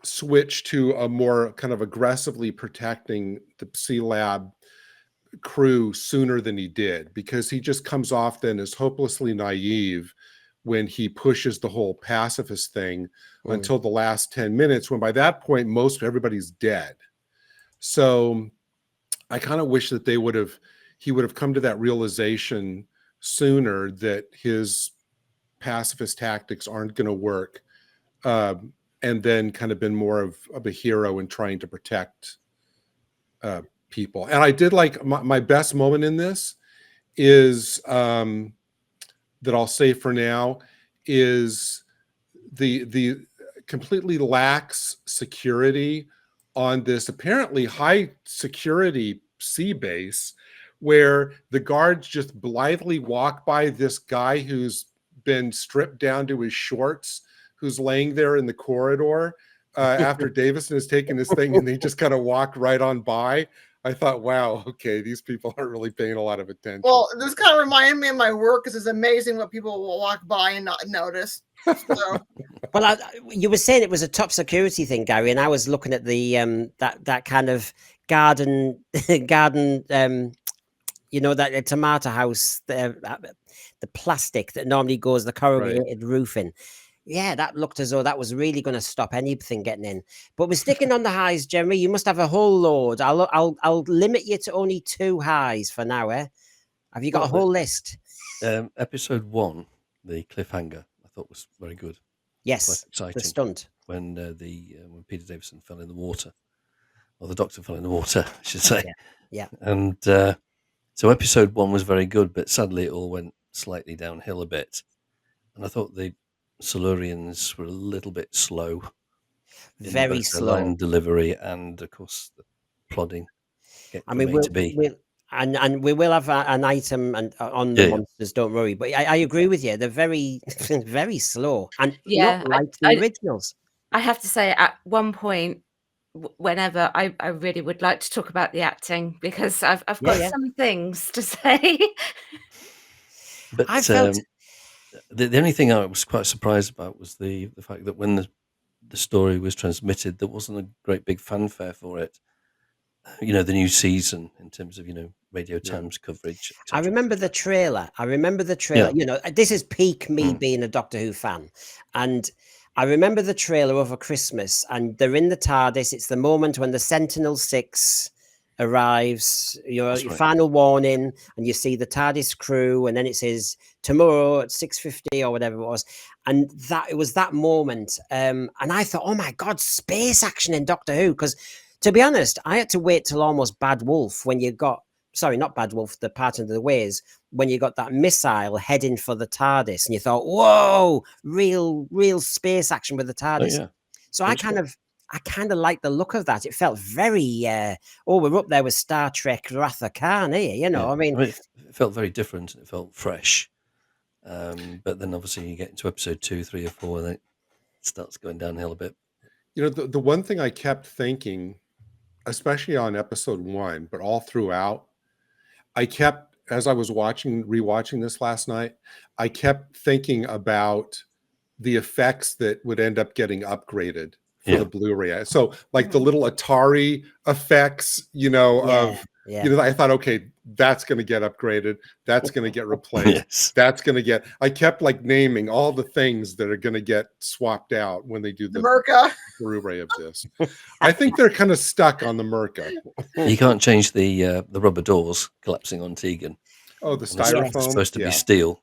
switch to a more kind of aggressively protecting the Sea Lab crew sooner than he did, because he just comes off then as hopelessly naive when he pushes the whole pacifist thing until the last 10 minutes, when by that point most everybody's dead. So I kind of wish that he would have come to that realization sooner, that his pacifist tactics aren't going to work, and then kind of been more of a hero in trying to protect people. And I did like my best moment in this is that I'll say for now is the completely lax security on this apparently high security sea base, where the guards just blithely walk by this guy who's been stripped down to his shorts, who's laying there in the corridor after Davison has taken his thing, and they just kind of walk right on by. I thought, wow, okay, these people aren't really paying a lot of attention. Well, this kind of reminded me of my work, because it's amazing what people will walk by and not notice. So. Well, you were saying it was a top security thing, Gary, and I was looking at the that kind of garden, that tomato house, the plastic that normally goes the corrugated roofing. Yeah, that looked as though that was really going to stop anything getting in. But we're sticking on the highs, Jeremy. You must have a whole load. I'll limit you to only 2 highs for now. Have you got a whole list? Episode 1, the cliffhanger, I thought was very good. Yes, quite exciting. The stunt when when Peter Davison fell in the water, or the Doctor fell in the water, I should say. Yeah. And so episode 1 was very good, but sadly it all went slightly downhill a bit. And I thought the Silurians were a little bit slow. Very slow. Line delivery and, of course, the plodding. I mean, and we will have an item on the monsters. Don't worry. But I agree with you. They're very, very slow, and not like the originals. I have to say, at one point, whenever I really would like to talk about the acting, because I've got some things to say. But I felt the only thing I was quite surprised about was the fact that when the story was transmitted, there wasn't a great big fanfare for it. The new season in terms of Radio Times coverage. I remember the trailer. This is peak me being a Doctor Who fan, and I remember the trailer over Christmas, and they're in the TARDIS. It's the moment when the Sentinel-6 arrives, final warning, and you see the TARDIS crew, and then it says tomorrow at 6:50 or whatever it was, and it was that moment. And I thought, oh my God, space action in Doctor Who, because to be honest, I had to wait till almost Bad Wolf when you got. Sorry, not Bad Wolf, the Part of the Ways, when you got that missile heading for the TARDIS, and you thought, whoa, real space action with the TARDIS. So I kind of liked the look of that. It felt very, we're up there with Star Trek Wrath of Khan here, I mean, it felt very different, and it felt fresh. But then obviously you get into episode 2, 3, or 4, and it starts going downhill a bit. The one thing I kept thinking, especially on episode 1, but all throughout, as I was rewatching this last night, I kept thinking about the effects that would end up getting upgraded for the Blu-ray. So like the little Atari effects, I thought, okay, that's going to get upgraded. That's going to get replaced. That's going to get, I kept like naming all the things that are going to get swapped out when they do the Myrka Blu-ray of this. I think they're kind of stuck on the Myrka. You can't change the rubber doors collapsing on Tegan. Oh, the styrofoam. It's supposed to be steel.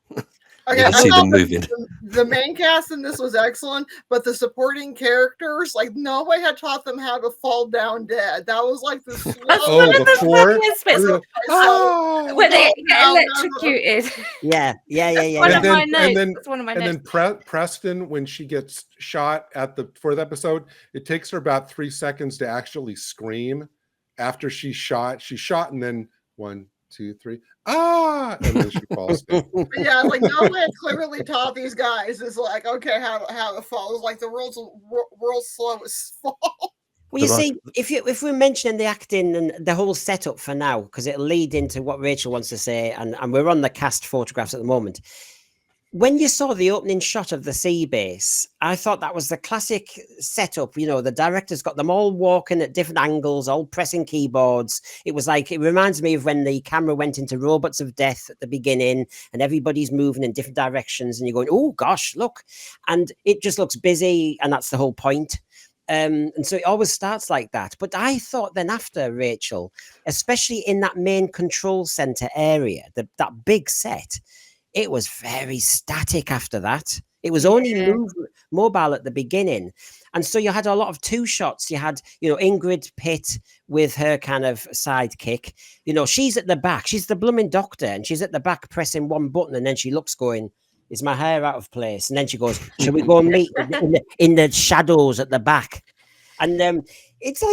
Okay, You can I see them thought moving. the main cast in this was excellent, but the supporting characters, like nobody had taught them how to fall down dead. That was like the slow. Oh, before When they no, get no, no. electrocuted. Yeah. One and of my then notes. That's one of my and notes. then Preston, when she gets shot at the fourth episode, it takes her about 3 seconds to actually scream after she's shot, and then 1, 2, 3, and then she falls down. Yeah, like nobody had clearly taught these guys. It's like, okay, how to fall. It's like the world's slowest fall. Well, you The see, if we're mentioning the acting and the whole setup for now, because it'll lead into what Rachel wants to say, and we're on the cast photographs at the moment. When you saw the opening shot of the sea base, I thought that was the classic setup. You know, the director's got them all walking at different angles, all pressing keyboards. It was like, it reminds me of when the camera went into Robots of Death at the beginning and everybody's moving in different directions and you're going, oh gosh, look. And it just looks busy, and that's the whole point. And so it always starts like that. But I thought then after, Rachel, especially in that main control center area, that big set, it was very static after that. It was only mobile at the beginning. And so you had a lot of two shots. You had, Ingrid Pitt with her kind of sidekick. She's at the back. She's the blooming doctor, and she's at the back pressing one button, and then she looks going, is my hair out of place? And then she goes, shall we go and meet in the shadows at the back? And it's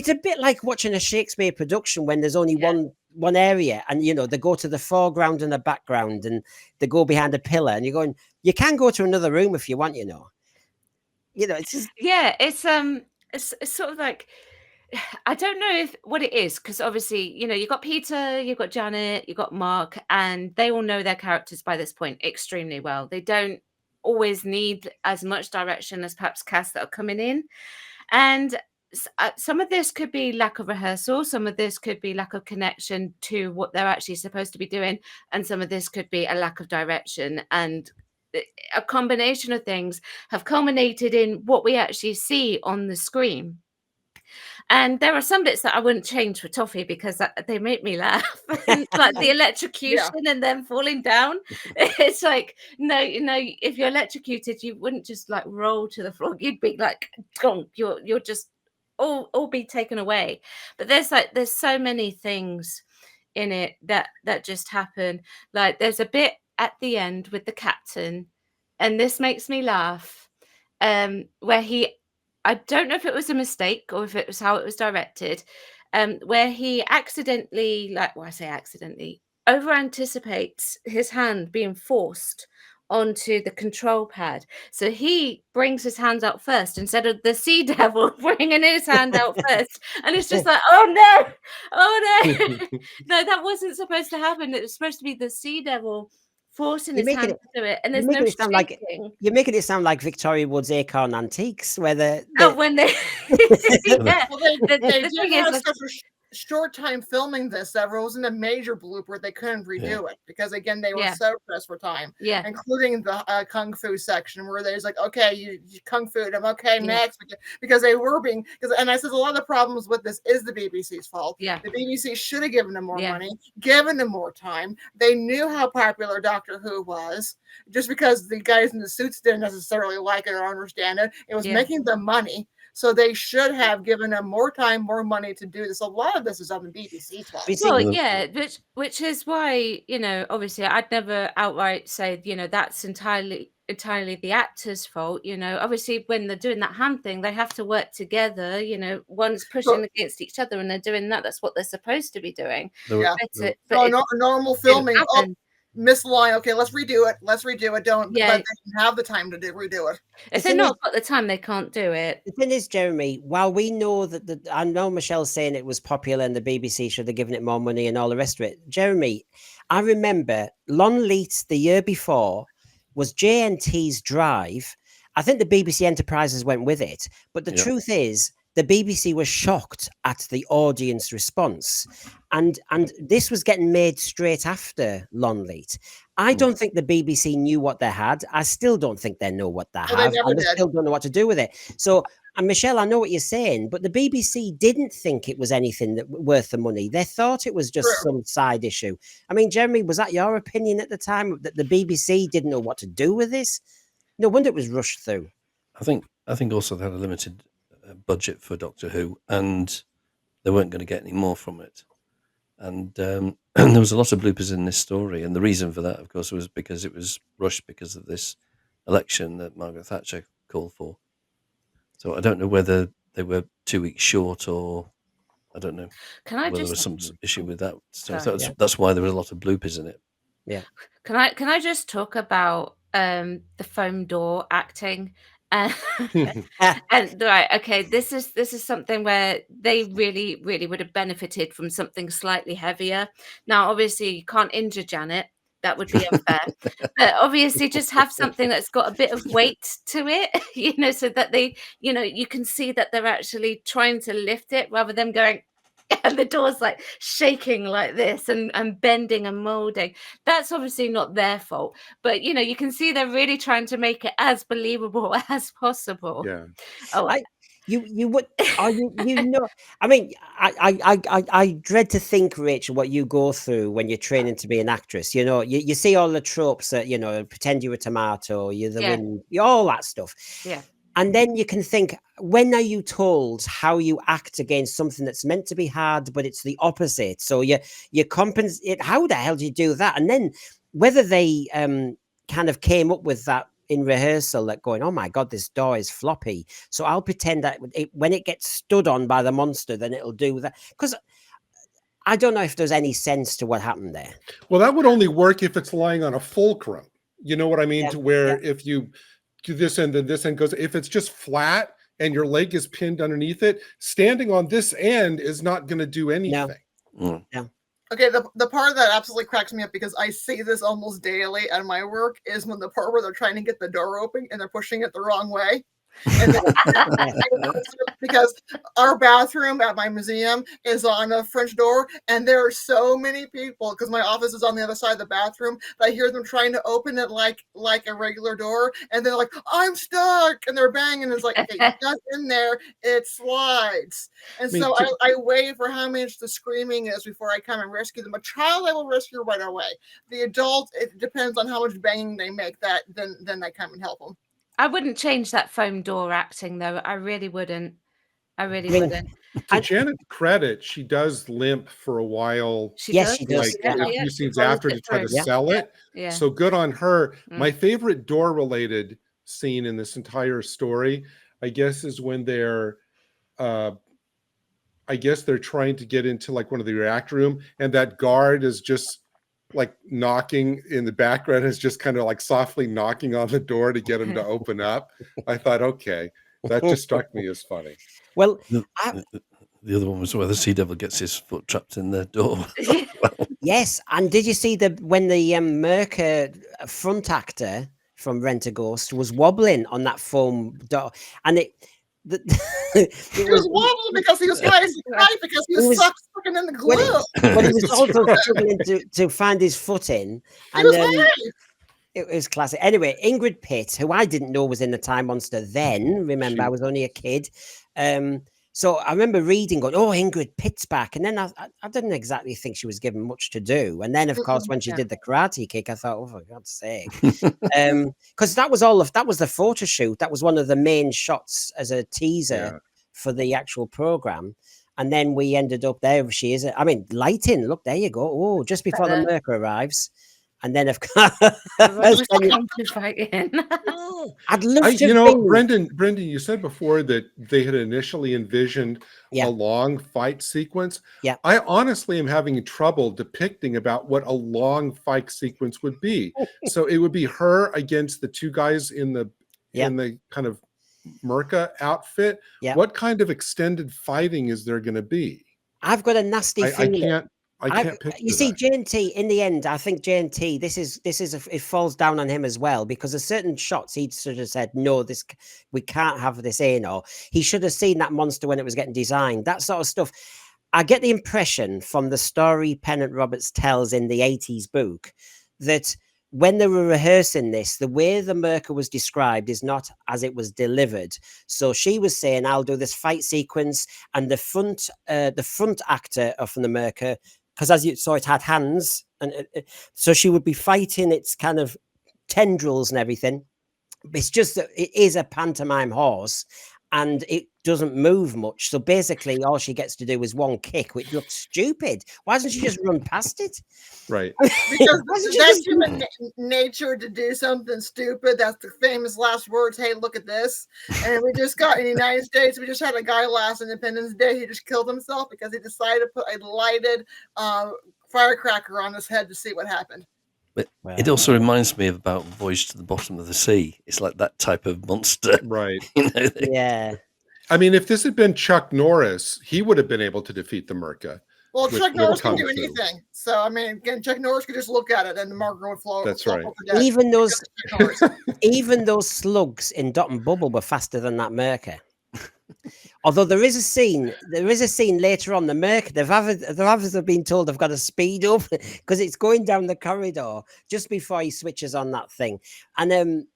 a bit like watching a Shakespeare production when there's only one area, and they go to the foreground and the background, and they go behind a pillar, and you're going, you can go to another room if you want, it's just... it's sort of like, I don't know what it is, because obviously, you've got Peter, you've got Janet, you've got Mark, and they all know their characters by this point extremely well. They don't always need as much direction as perhaps cast that are coming in. And some of this could be lack of rehearsal. Some of this could be lack of connection to what they're actually supposed to be doing. And some of this could be a lack of direction. And a combination of things have culminated in what we actually see on the screen. And there are some bits that I wouldn't change for Toffee because they make me laugh. Like the electrocution and then falling down. It's like, no, if you're electrocuted, you wouldn't just like roll to the floor. You'd be like, you're just all be taken away. But there's so many things in it that just happen. Like there's a bit at the end with the captain, and this makes me laugh, where I don't know if it was a mistake or if it was how it was directed, where he accidentally, I say accidentally, over anticipates his hand being forced onto the control pad. So he brings his hands out first instead of the Sea Devil bringing his hand out first. And it's just like, oh no, no, that wasn't supposed to happen. It was supposed to be the Sea Devil forcing his hand to do it, and there's no shaking. You're making it sound like Victoria Wood's Acorn Antiques, where when they they did have such a short time filming this that it wasn't a major blooper. They couldn't redo it because again they were so pressed for time. Including the kung fu section where there's like, okay, you kung fu them, okay, next, because they were being and I said a lot of the problems with this is the BBC's fault. The BBC should have given them more money, given them more time. They knew how popular Doctor Who was. Just because the guys in the suits didn't necessarily like it or understand it, it was making them money. So they should have given them more time, more money to do this. A lot of this is on the BBC's fault. Well, which is why, obviously I'd never outright say, that's entirely the actor's fault. Obviously when they're doing that hand thing, they have to work together. One's pushing against each other and they're doing that. That's what they're supposed to be doing. Normal filming. Miss line. Okay, let's redo it. Don't. But they didn't have the time to redo it. If they're not got the time, they can't do it. The thing is, Jeremy, while we know that I know Michelle's saying it was popular and the BBC should have given it more money and all the rest of it. Jeremy, I remember Longleat the year before was JNT's Drive. I think the BBC Enterprises went with it, but the truth is, the BBC was shocked at the audience response. And this was getting made straight after Longleat. I don't think the BBC knew what they had. I still don't think they know what they have. And they still don't know what to do with it. So And Michelle, I know what you're saying, but the BBC didn't think it was anything that worth the money. They thought it was just True. some side issue. I mean, Jeremy, was that your opinion at the time that the BBC didn't know what to do with this? No wonder it was rushed through. I think also they had a limited budget for Doctor Who, and they weren't going to get any more from it. And there was a lot of bloopers in this story, and the reason for that, of course, was because it was rushed because of this election that Margaret Thatcher called for. So I don't know whether they were 2 weeks short, or I don't know Can I whether there was just some issue with that. So Sorry. that's why there was a lot of bloopers in it. can I just talk about the foam door acting? And right, okay, this is something where they really would have benefited from something slightly heavier. Now, obviously, you can't injure Janet. That would be unfair. But obviously, just have something that's got a bit of weight to it, so that they, you can see that they're actually trying to lift it rather than going, and the door's like shaking like this and bending and molding. That's obviously not their fault, but you can see they're really trying to make it as believable as possible. Yeah. Oh, You would, are you I mean, I dread to think, Rachel, what you go through when you're training to be an actress. You see all the tropes that, pretend you're a tomato, you're the wind, all that stuff. Yeah. And then you can think, when are you told how you act against something that's meant to be hard, but it's the opposite? So you compensate. How the hell do you do that? And then whether they kind of came up with that in rehearsal, that going, oh my God, this door is floppy, so I'll pretend that when it gets stood on by the monster, then it'll do that. Because I don't know if there's any sense to what happened there. Well, that would only work if it's lying on a fulcrum. You know what I mean? Yeah, To where if you do this end, then this end goes. If it's just flat and your leg is pinned underneath it, standing on this end is not going to do anything. Okay, the part that absolutely cracks me up, because I see this almost daily at my work, is when the part where they're trying to get the door open and they're pushing it the wrong way. And then, because our bathroom at my museum is on a French door, and there are so many people, because my office is on the other side of the bathroom, that I hear them trying to open it like a regular door, and they're like, I'm stuck, and they're banging, and it's like, okay, you got in there, it slides. And so I wait for how much the screaming is before I come and rescue them. A child I will rescue right away. The adult, it depends on how much banging they make, that then I come and help them. I wouldn't change that foam door acting, though. I really wouldn't. Wouldn't. To Janet's credit, she does limp for a while. She Yes, does. she does. Like a few scenes after, to try to sell it. Yeah. So good on her. Mm. My favorite door related scene in this entire story, I guess, is when they're they're trying to get into like one of the reactor room, and that guard is just like knocking in the background, is just kind of like softly knocking on the door to get him to open up. I thought, okay, that just struck me as funny. Well, The other one was where the Sea Devil gets his foot trapped in the door. yes, and did you see when the Myrka front actor from Rent a Ghost was wobbling on that foam door, and it was wobbling because he was trying to fight, because he was stuck in the glue. But he was also struggling to find his foot in, and it was classic. Anyway, Ingrid Pitt, who I didn't know was in the Time Monster then. Remember, I was only a kid. So I remember reading, going, "Oh, Ingrid Pitt's back," and then I didn't exactly think she was given much to do. And then, of course, when she did the karate kick, I thought, "Oh, for God's sake!" Because that was the photo shoot. That was one of the main shots as a teaser for the actual program. And then we ended up there. She is. I mean, lighting. Look, there you go. Oh, just before the Myrka arrives. And then, of course, I'd love to. Brendan, you said before that they had initially envisioned a long fight sequence. Yeah, I honestly am having trouble depicting about what a long fight sequence would be. So it would be her against the two guys in the kind of Myrka outfit. Yeah. What kind of extended fighting is there going to be? I've got a nasty feeling. I can't picture you see, that. J&T, in the end, I think J&T, this is it falls down on him as well, because there's certain shots he should have said, no, we can't have this in, or he should have seen that monster when it was getting designed, that sort of stuff. I get the impression from the story Pennant Roberts tells in the 80s book that when they were rehearsing this, the way the Myrka was described is not as it was delivered. So she was saying, I'll do this fight sequence, and the front actor from the Myrka, because as you saw, it had hands, and so she would be fighting its kind of tendrils and everything. It's just that it is a pantomime horse, and it doesn't move much. So basically, all she gets to do is one kick, which looks stupid. Why doesn't she just run past it? Right. Because that's human nature to do something stupid. That's the famous last words. Hey, look at this. And we just got in the United States, we just had a guy last Independence Day. He just killed himself because he decided to put a lighted firecracker on his head to see what happened. But it also reminds me of about Voyage to the Bottom of the Sea. It's like that type of monster. Right. Yeah. I mean, if this had been Chuck Norris, he would have been able to defeat the Myrka. Well, Chuck Norris can do kung fu. anything. So, I mean, again, Chuck Norris could just look at it and the Myrka would flow. That's flow right. over death. Even those slugs in Dot and Bubble were faster than that Myrka. Although there is a scene later on, the Myrka, they've obviously been told they've got to speed up because it's going down the corridor just before he switches on that thing. And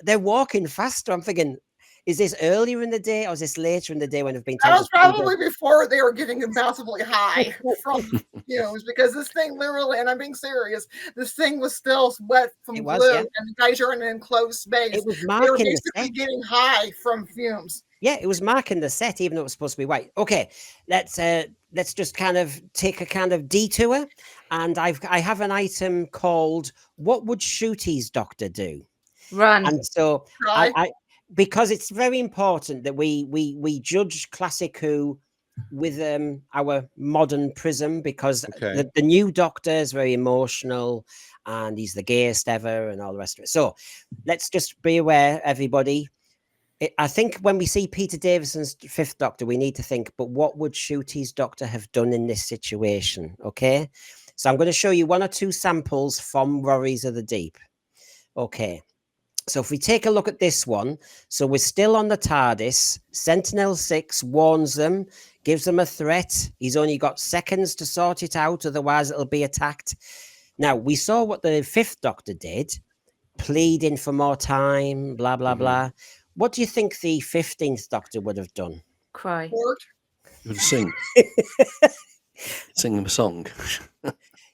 they're walking faster. I'm thinking, is this earlier in the day or is this later in the day when they've been told? That was probably before they were getting impossibly high from fumes, because this thing literally, and I'm being serious, this thing was still wet from glue, yeah. and the guys are in an enclosed space. It was They were marking the basically set. getting high from fumes. Yeah, it was marking the set, even though it was supposed to be white. Okay, let's just kind of take a kind of detour, and I have an item called "What Would Ncuti's Doctor Do?" Run. And so Right. I because it's very important that we judge Classic Who with our modern prism, because Okay. the new Doctor is very emotional and he's the gayest ever and all the rest of it. So let's just be aware, everybody. I think when we see Peter Davison's Fifth Doctor, we need to think, but what would Ncuti's Doctor have done in this situation? Okay. So I'm going to show you one or two samples from Worries of the Deep. Okay. So if we take a look at this one, so we're still on the TARDIS. Sentinel-6 warns them, gives them a threat. He's only got seconds to sort it out, otherwise it'll be attacked. Now, we saw what the Fifth Doctor did, pleading for more time, blah, blah, blah. What do you think the 15th Doctor would have done? Cry. Fort. You would sing. Sing them a song.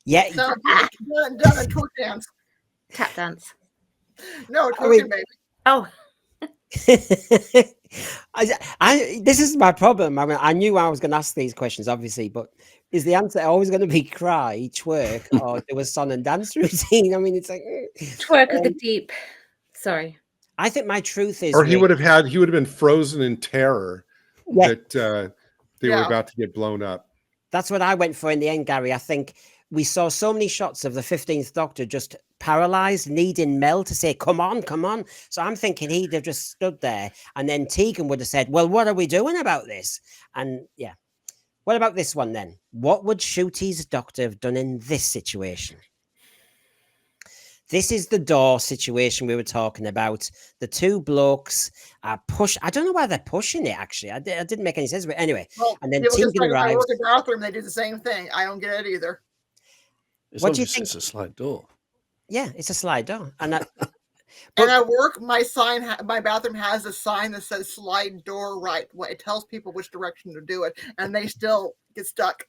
Yeah, Done a twerk dance. Tap dance. No, I twerking, mean- baby. Oh, this is my problem. I mean, I knew I was going to ask these questions, obviously, but is the answer always going to be cry, twerk, or do a song and dance routine? I mean, it's like twerk of the deep. Sorry. I think my truth is, Or he Rick, would have been frozen in terror Yeah. that they were Yeah. about to get blown up. that's what I went for in the end, Gary. I think we saw so many shots of the 15th Doctor just paralyzed, needing Mel to say, come on, come on. So I'm thinking he'd have just stood there, and then Tegan would have said, well, what are we doing about this? And yeah. What about this one then? What would Ncuti's Doctor have done in this situation? This is the door situation we were talking about. The two blokes are I don't know why they're pushing it, actually. I didn't make any sense, but anyway. Well, And then people just Tegan like, I arrives. work in the bathroom, they do the same thing. I don't get it either. It's What do you obvious it's a slide door. Yeah, it's a slide door. And And But- at work, my my bathroom has a sign that says slide door right. It tells people which direction to do it, and they still get stuck.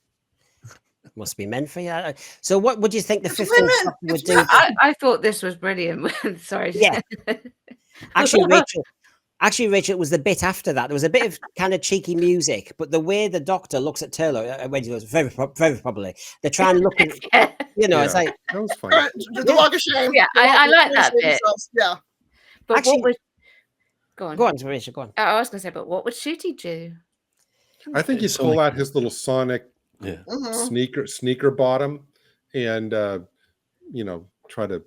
must be meant for you. So what would you think the It's 15th women. Doctor would It's do? women. I thought this was brilliant. Sorry. Yeah. Actually, Rachel, it was the bit after that. There was a bit of kind of cheeky music, but the way the Doctor looks at Turlough, when he goes, very probably, they're trying to look at, Yeah. it's Yeah. like, That was fun. The walk of shame. Yeah, The walk I of like shame that bit. themselves. Yeah. But Actually- what would go on? go on, Rachel, go on. I was going to say, but what would Ncути do? I think he'd It's pull Sonic. out his little Sonic Yeah. Mhm. sneaker bottom and try to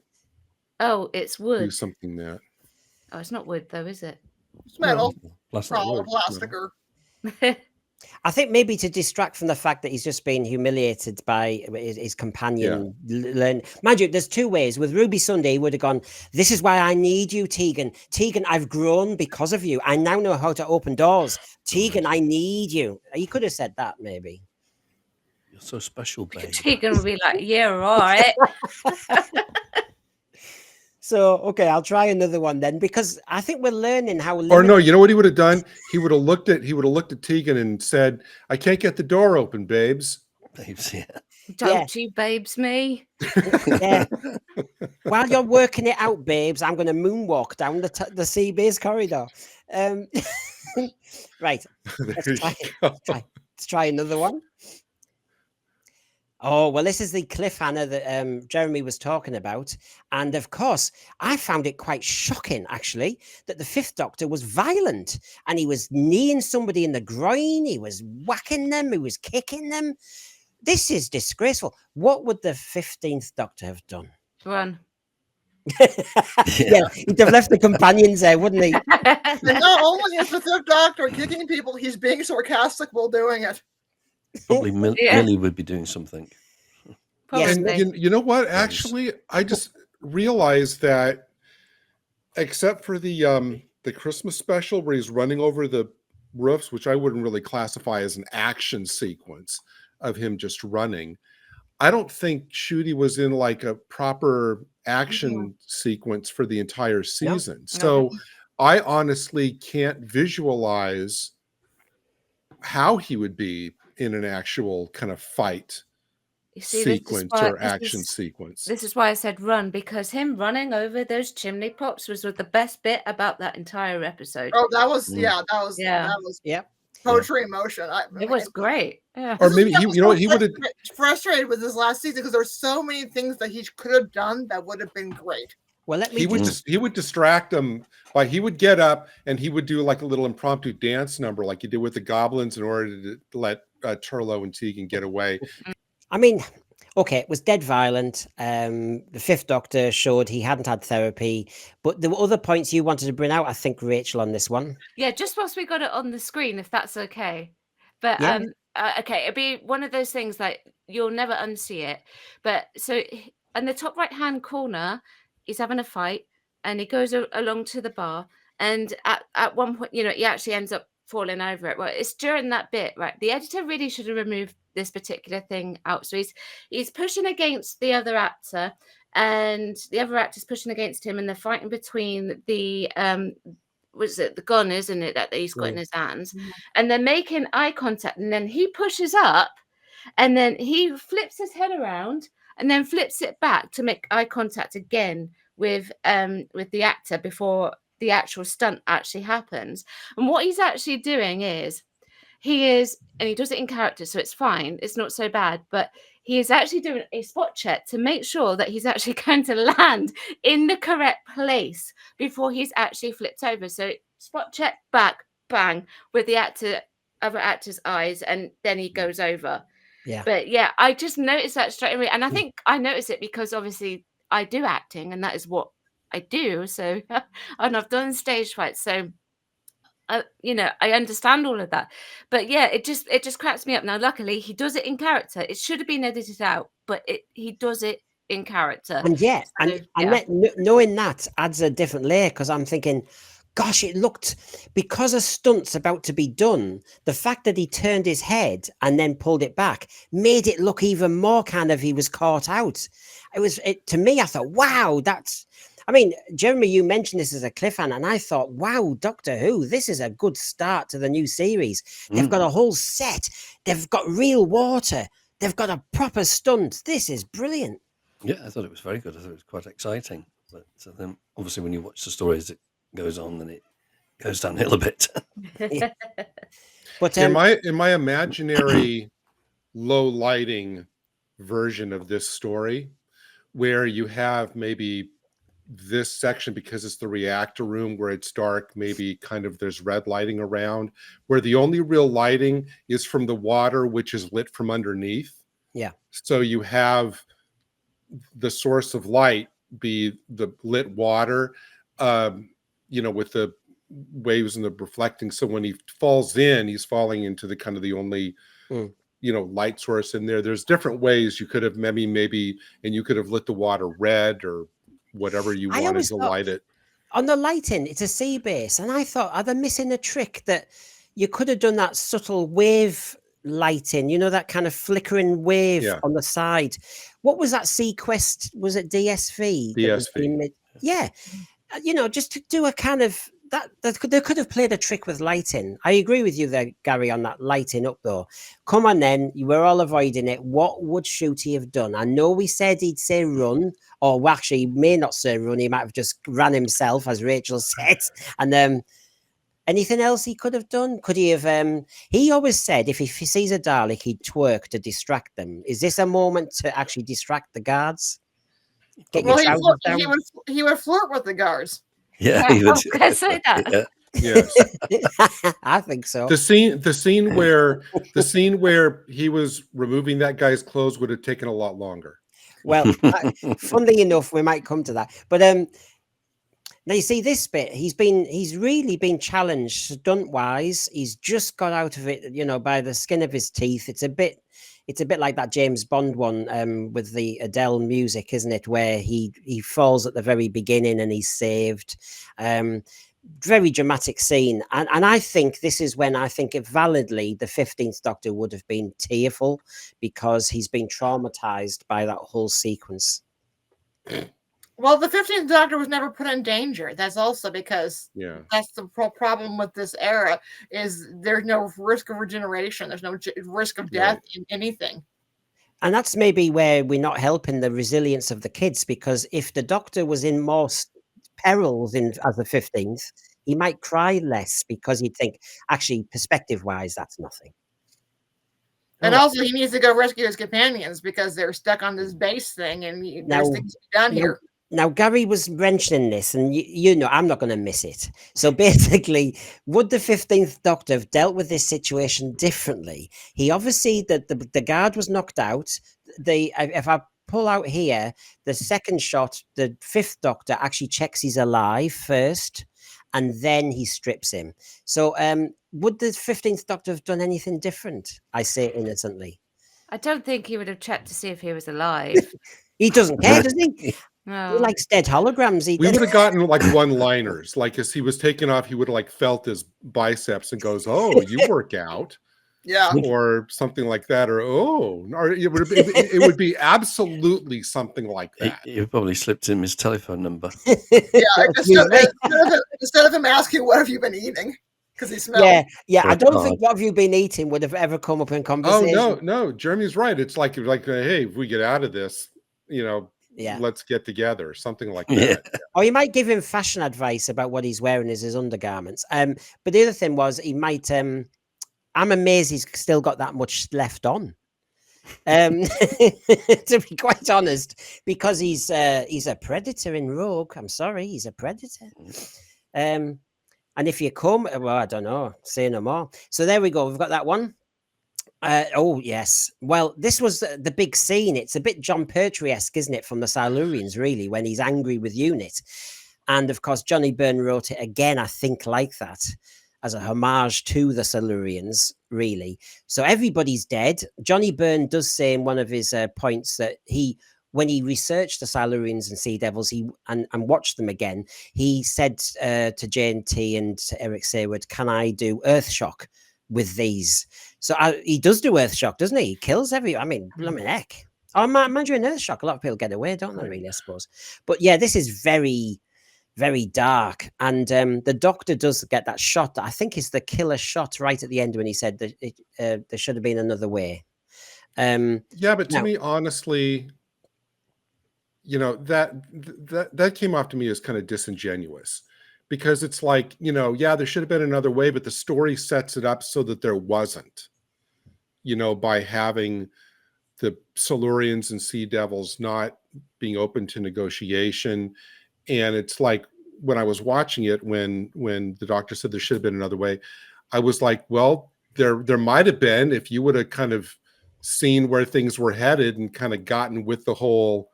Oh, it's do wood. something that Oh, it's not wood though, is it? It's metal, Plastic. probably wood, plastic, or I think maybe to distract from the fact that he's just been humiliated by his companion. Learn, mind you, there's two ways. With Ruby Sunday, he would have gone, this is why I need you, Tegan. Tegan, I've grown because of you. I now know how to open doors. Tegan, I need you. He could have said that, maybe. You're so special, babe. Tegan would be like, yeah, all right. So, okay, I'll try another one then, because I think we're learning how. Or no, you know what he would have done? He would have looked at Tegan and said, "I can't get the door open, babes." Babes, yeah. Don't you babes me? Yeah. While you're working it out, babes, I'm going to moonwalk down the sea base corridor. Right. There you go. Let's try another one. Oh, well, this is the cliffhanger that Jeremy was talking about. And of course, I found it quite shocking, actually, that the Fifth Doctor was violent and he was kneeing somebody in the groin. He was whacking them. He was kicking them. This is disgraceful. What would the 15th Doctor have done? Run. Yeah, he'd have left the companions there, wouldn't he? And not only is the Fifth Doctor kicking people, he's being sarcastic while doing it. Probably Yeah. Millie would be doing something. Yes, Probably. And you know what? Actually, I just realized that, except for the Christmas special where he's running over the roofs, which I wouldn't really classify as an action sequence of him just running, I don't think Ncuti was in like a proper action sequence for the entire season. So I honestly can't visualize how he would be in an actual kind of fight You see, sequence or action sequence. This is why I said run, because him running over those chimney pots was the best bit about that entire episode. Oh, that was Mm. that was Yeah. poetry in motion. It was great. Yeah. Or maybe I he, was you know so what, he would have. frustrated with this last season because there's so many things that he could have done that would have been great. Well, let me. He would distract them by he would get up and he would do like a little impromptu dance number like he did with the goblins in order to let Turlo and Tegan get away. I mean, okay, it was dead violent. The Fifth Doctor showed he hadn't had therapy, but there were other points you wanted to bring out, I think, Rachel, on this one. Yeah, just whilst we got it on the screen, if that's okay. But Yeah. okay, it'd be one of those things like you'll never unsee it. But so in the top right hand corner, he's having a fight and he goes along to the bar. And at one point, he actually ends up falling over it. Well, it's during that bit, right? The editor really should have removed this particular thing out. So he's pushing against the other actor, and the other actor's pushing against him, and they're fighting between the was it the gun, isn't it, that he's got in his hands, and they're making eye contact, and then he pushes up, and then he flips his head around, and then flips it back to make eye contact again with the actor before the actual stunt actually happens. And what he's actually doing is and he does it in character, so it's fine, it's not so bad, but he is actually doing a spot check to make sure that he's actually going to land in the correct place before he's actually flipped over. So spot check, back, bang, with the other actor's eyes, and then he goes over. Yeah. But yeah, I just noticed that straight away, and I think I noticed it because obviously I do acting, and that is what I do. So, and I've done stage fights, so I understand all of that. But yeah, it just cracks me up. Now, luckily, he does it in character. It should have been edited out, but he does it in character. And yeah, So, knowing that adds a different layer, because I'm thinking, gosh, it looked, because a stunt's about to be done, the fact that he turned his head and then pulled it back made it look even more kind of he was caught out. To me, I thought, wow, I mean, Jeremy, you mentioned this as a cliffhanger, and I thought, wow, Doctor Who, this is a good start to the new series. They've got a whole set. They've got real water. They've got a proper stunt. This is brilliant. Yeah, I thought it was very good. I thought it was quite exciting. But then, obviously, when you watch the story as it goes on, then it goes downhill a bit. But in my imaginary low lighting version of this story, where you have maybe this section, because it's the reactor room where it's dark, maybe kind of there's red lighting around, where the only real lighting is from the water, which is lit from underneath. Yeah. So you have the source of light be the lit water, with the waves and the reflecting. So when he falls in, he's falling into the kind of the only light source in there. There's different ways you could have maybe, and you could have lit the water red or whatever you wanted to light it. On the lighting, it's a sea base, and I thought, are they missing a trick that you could have done that subtle wave lighting, that kind of flickering wave on the side? What was that Sequest? Was it DSV? DSV. Yeah, just to do a kind of that they could have played a trick with lighting. I agree with you there, Gary, on that lighting up though. Come on then, you were all avoiding it. What would Ncuti have done? I know we said he'd say run, or well, actually he may not say run, he might have just ran himself, as Rachael said. And anything else he could have done? Could he have he always said if he sees a Dalek, he'd twerk to distract them. Is this a moment to actually distract the guards? Get your Well, trousers down. he would flirt with the guards. Yeah, Yeah, he I would. was gonna say that. Yeah. Yes. I think so. The scene where he was removing that guy's clothes would have taken a lot longer. Well, funnily enough, we might come to that. But now you see this bit, he's really been challenged stunt wise. He's just got out of it, by the skin of his teeth. It's a bit like that James Bond one with the Adele music, isn't it? Where he falls at the very beginning and he's saved. Very dramatic scene. And I think this is when I think validly the 15th Doctor would have been tearful because he's been traumatized by that whole sequence. Well, the 15th Doctor was never put in danger. That's also because that's the problem with this era is there's no risk of regeneration. There's no risk of death in anything. And that's maybe where we're not helping the resilience of the kids, because if the Doctor was in more perils as the 15th, he might cry less because he'd think, actually, perspective-wise, that's nothing. And also, he needs to go rescue his companions because they're stuck on this base thing, and there's things to be done here. Now, Gary was mentioning this, and I'm not going to miss it. So basically, would the 15th Doctor have dealt with this situation differently? He obviously, the guard was knocked out. If I pull out here, the second shot, the 5th Doctor actually checks he's alive first, and then he strips him. So would the 15th Doctor have done anything different? I say innocently. I don't think he would have checked to see if he was alive. He doesn't care, does he? No. He likes dead holograms. We would have gotten like one-liners. Like as he was taken off, he would have like felt his biceps and goes, "Oh, you work out." Yeah. Or something like that. Or it would be absolutely something like that. He probably slipped in his telephone number. Yeah, instead of him asking, "What have you been eating?" Because he smells. Yeah. I don't think "What have you been eating" would have ever come up in conversation. Oh no, Jeremy's right. It's like hey, if we get out of this, let's get together, something like that. Or you might give him fashion advice about what he's wearing as his undergarments. But the other thing was he might. I'm amazed he's still got that much left on. To be quite honest, because he's a predator in Rogue. I'm sorry, he's a predator. And if you come, well, I don't know, say no more. So there we go. We've got that one. Oh yes. Well, this was the big scene. It's a bit John Pertwee-esque, isn't it, from the Silurians, really, when he's angry with Unit. And of course, Johnny Byrne wrote it again, I think, like that, as a homage to the Silurians, really. So everybody's dead. Johnny Byrne does say in one of his points that when he researched the Silurians and Sea Devils, and watched them again, he said to J&T and to Eric Saywood, "Can I do Earthshock with these?" So he does do Earthshock, doesn't he? He kills blooming heck. Oh, mind you, in Earthshock, a lot of people get away, don't they, really, I suppose. But yeah, this is very, very dark. And the Doctor does get that shot that I think is the killer shot right at the end when he said that there should have been another way. But to me, honestly, that came off to me as kind of disingenuous. Because it's like, there should have been another way, but the story sets it up so that there wasn't, by having the Silurians and Sea Devils not being open to negotiation. And it's like, when I was watching it, when the Doctor said there should have been another way, I was like, well, there might have been, if you would have kind of seen where things were headed and kind of gotten with the whole,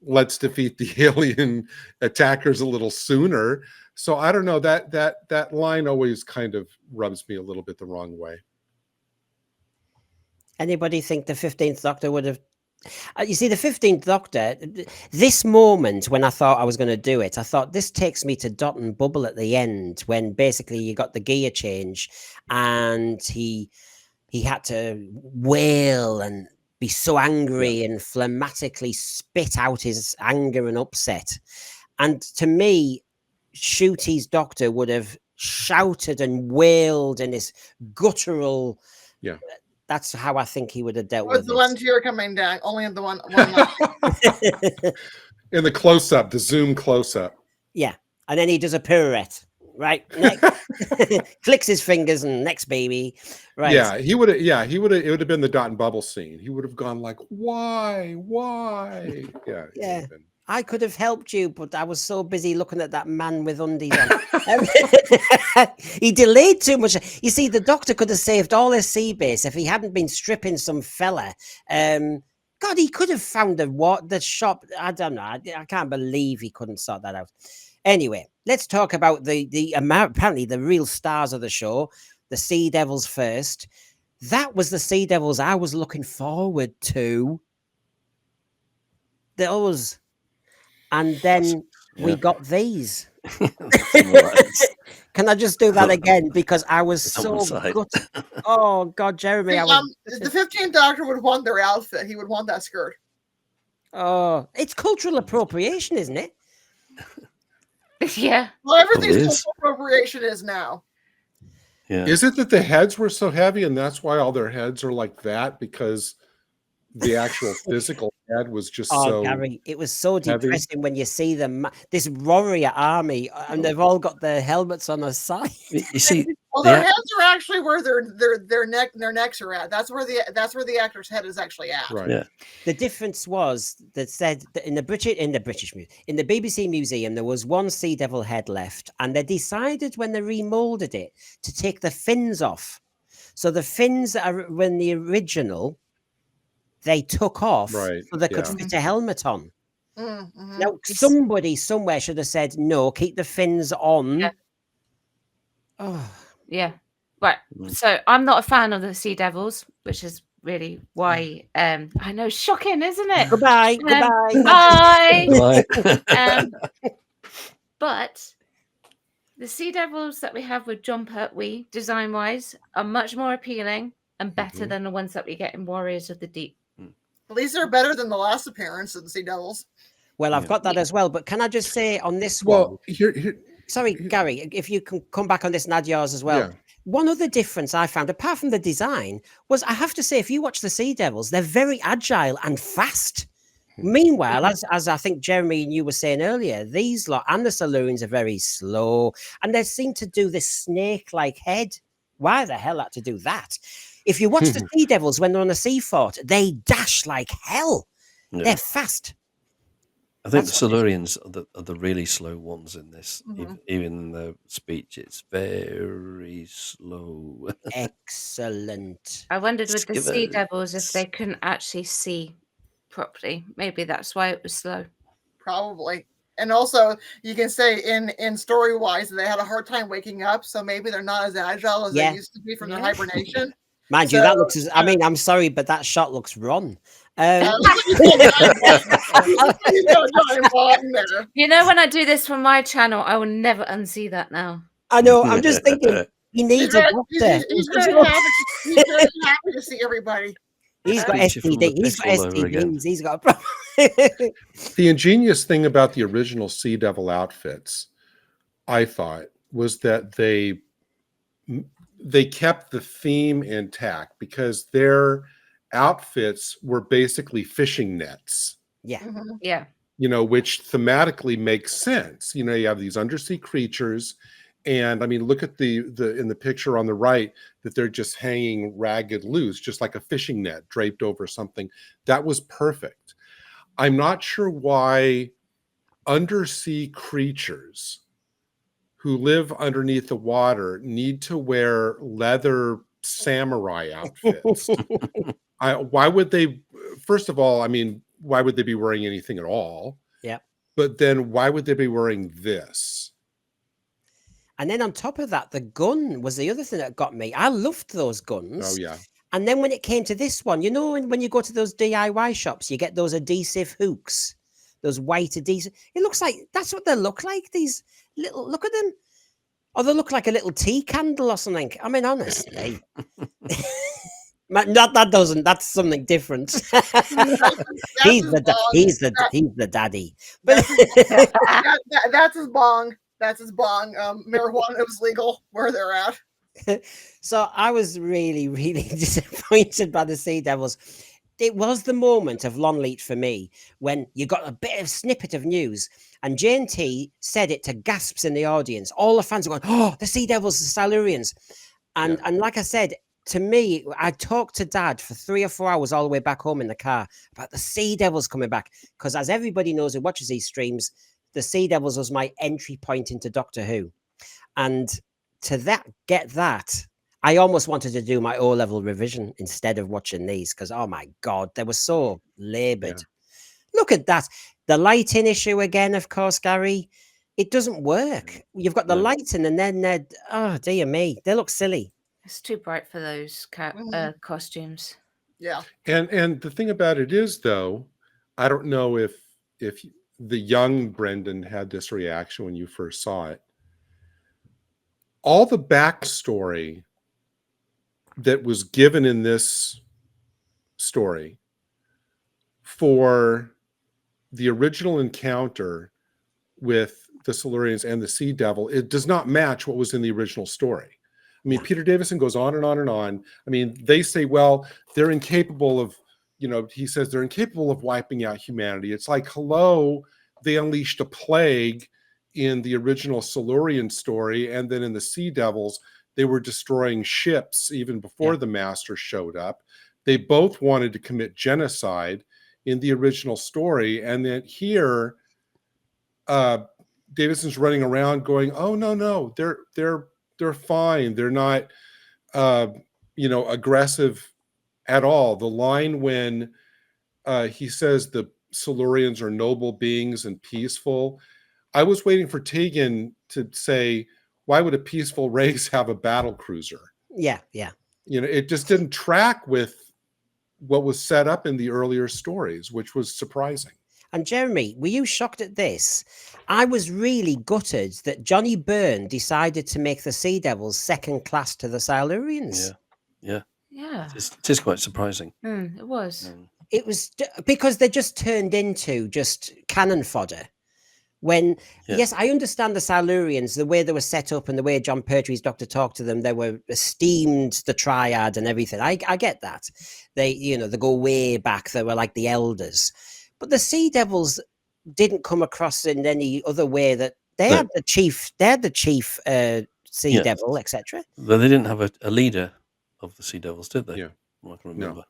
let's defeat the alien attackers a little sooner. So I don't know, that line always kind of rubs me a little bit the wrong way. Anybody think the 15th Doctor would have? You see, the 15th Doctor, this moment when I thought I was going to do it, I thought this takes me to Dot and Bubble at the end, when basically you got the gear change and he had to wail and be so angry and phlegmatically spit out his anger and upset. And to me, Ncuti's doctor would have shouted and wailed in this guttural. Yeah. That's how I think he would have dealt With with the it. one tear coming down, only in the one line. In the close up, the zoom close up. Yeah. And then he does a pirouette. Right. Next. Clicks his fingers and next baby. Right. Yeah, he would have. Yeah, he would have. It would have been the Dot and Bubble scene. He would have gone like, "Why? Yeah. it would Yeah. have been. I could have helped you, but I was so busy looking at that man with undies on. He delayed too much. You see, the doctor could have saved all his sea base if he hadn't been stripping some fella. God, he could have found the shop. I don't know. I can't believe he couldn't sort that out. Anyway, let's talk about the apparently the real stars of the show, the Sea Devils first. That was the Sea Devils I was looking forward to. Those. And then we got these. Can I just do that again? Because I was so good. Oh, God, Jeremy. The 15th Doctor would want their outfit. He would want that skirt. Oh, it's cultural appropriation, isn't it? Yeah. Well, everything's cultural appropriation is now. Yeah. Is it that the heads were so heavy and that's why all their heads are like that? Because the actual physical head was just so Gary, it was so heavy. depressing when you see them, this warrior army, and they've all got their helmets on the side. You see, Well, their heads are actually where their necks are at. That's where the actor's head is actually at. Right. Yeah. The difference was that said that in the BBC Museum there was one Sea Devil head left, and they decided when they remolded it to take the fins off. So the fins that are when the original they took off so they could fit a helmet on. Mm-hmm. Now somebody somewhere should have said no, keep the fins on. Yeah. Oh. Yeah. Right. So I'm not a fan of the Sea Devils, which is really why I know, shocking, isn't it? Goodbye. Bye. Bye. But the Sea Devils that we have with John Pertwee, design wise, are much more appealing and better than the ones that we get in Warriors of the Deep. At least they're better than the last appearance of the Sea Devils. Well, I've got that as well, but can I just say on this one? Well, here sorry, Gary, if you can come back on this and add yours as well. Yeah. One other difference I found, apart from the design, was I have to say, if you watch the Sea Devils, they're very agile and fast. Meanwhile, as I think Jeremy and you were saying earlier, these lot and the Silurians are very slow, and they seem to do this snake-like head. Why the hell had to do that? If you watch the Sea Devils when they're on a sea fort, they dash like hell. Yeah. They're fast. I think the Silurians are the really slow ones in this. Even in the speech, it's very slow. Excellent. I wondered with the Sea Devils if they couldn't actually see properly. Maybe that's why it was slow. Probably. And also, you can say in story wise, they had a hard time waking up, so maybe they're not as agile as they used to be from their hibernation. Mind you, that looks. I mean, I'm sorry, but that shot looks wrong. You know, when I do this for my channel, I will never unsee that now. I know. I'm just thinking he needs a doctor. He's very happy to see everybody. He's got STD. He's got STDs. He's got a problem. The ingenious thing about the original Sea Devil outfits, I thought, was that they kept the theme intact because their outfits were basically fishing nets. Yeah. Yeah. You know, which thematically makes sense. You know, you have these undersea creatures, and I mean, look at the in the picture on the right that they're just hanging ragged loose, just like a fishing net draped over something. That was perfect. I'm not sure why undersea creatures who live underneath the water need to wear leather samurai outfits. Why would they? First of all, I mean, why would they be wearing anything at all? Yeah. But then why would they be wearing this? And then on top of that, the gun was the other thing that got me. I loved those guns. Oh, yeah. And then when it came to this one, you know, when you go to those DIY shops, you get those adhesive hooks, those white adhesive. It looks like that's what they look like. These little, look at them. Or they look like a little tea candle or something. I mean, honestly. Not that doesn't. That's something different. he's his the bong. he's the daddy. But That's his bong. That's his bong. Marijuana was legal where they're at. so I was really, really disappointed by the Sea Devils. It was the moment of Longleat for me when you got a bit of snippet of news and Jane T said it to gasps in the audience. All the fans were going, "Oh, the Sea Devils, the Silurians." And like I said, to me, I talked to Dad for 3 or 4 hours all the way back home in the car about the Sea Devils coming back. Because as everybody knows who watches these streams, the Sea Devils was my entry point into Doctor Who. And to get that, I almost wanted to do my O-level revision instead of watching these because, oh my God, they were so laboured. Look at that. The lighting issue again, of course, Gary. It doesn't work. You've got the lighting and then they're, oh, dear me, they look silly. It's too bright for those costumes. Yeah. And the thing about it is, though, I don't know if the young Brendan had this reaction when you first saw it. All the backstory that was given in this story for the original encounter with the Silurians and the Sea Devil, it does not match what was in the original story. I mean, Peter Davison goes on and on and on. I mean, they say, well, they're incapable of, he says they're incapable of wiping out humanity. It's like, hello, they unleashed a plague in the original Silurian story. And then in the Sea Devils, they were destroying ships even before the Master showed up. They both wanted to commit genocide in the original story. And then here, Davison's running around going, oh, no, they're fine. They're not, aggressive at all. The line when he says the Silurians are noble beings and peaceful, I was waiting for Tegan to say, why would a peaceful race have a battle cruiser? Yeah. It just didn't track with what was set up in the earlier stories, which was surprising. And Jeremy, were you shocked at this? I was really gutted that Johnny Byrne decided to make the Sea Devils second class to the Silurians. Yeah. It is quite surprising. It was. It was because they just turned into just cannon fodder. When, yes, I understand the Silurians, the way they were set up and the way John Pertwee's doctor talked to them, they were esteemed the triad and everything. I get that. They go way back. They were like the elders. But the Sea Devils didn't come across in any other way that they had the chief Sea Devil, etc. But they didn't have a leader of the Sea Devils, did they? Yeah. I can remember.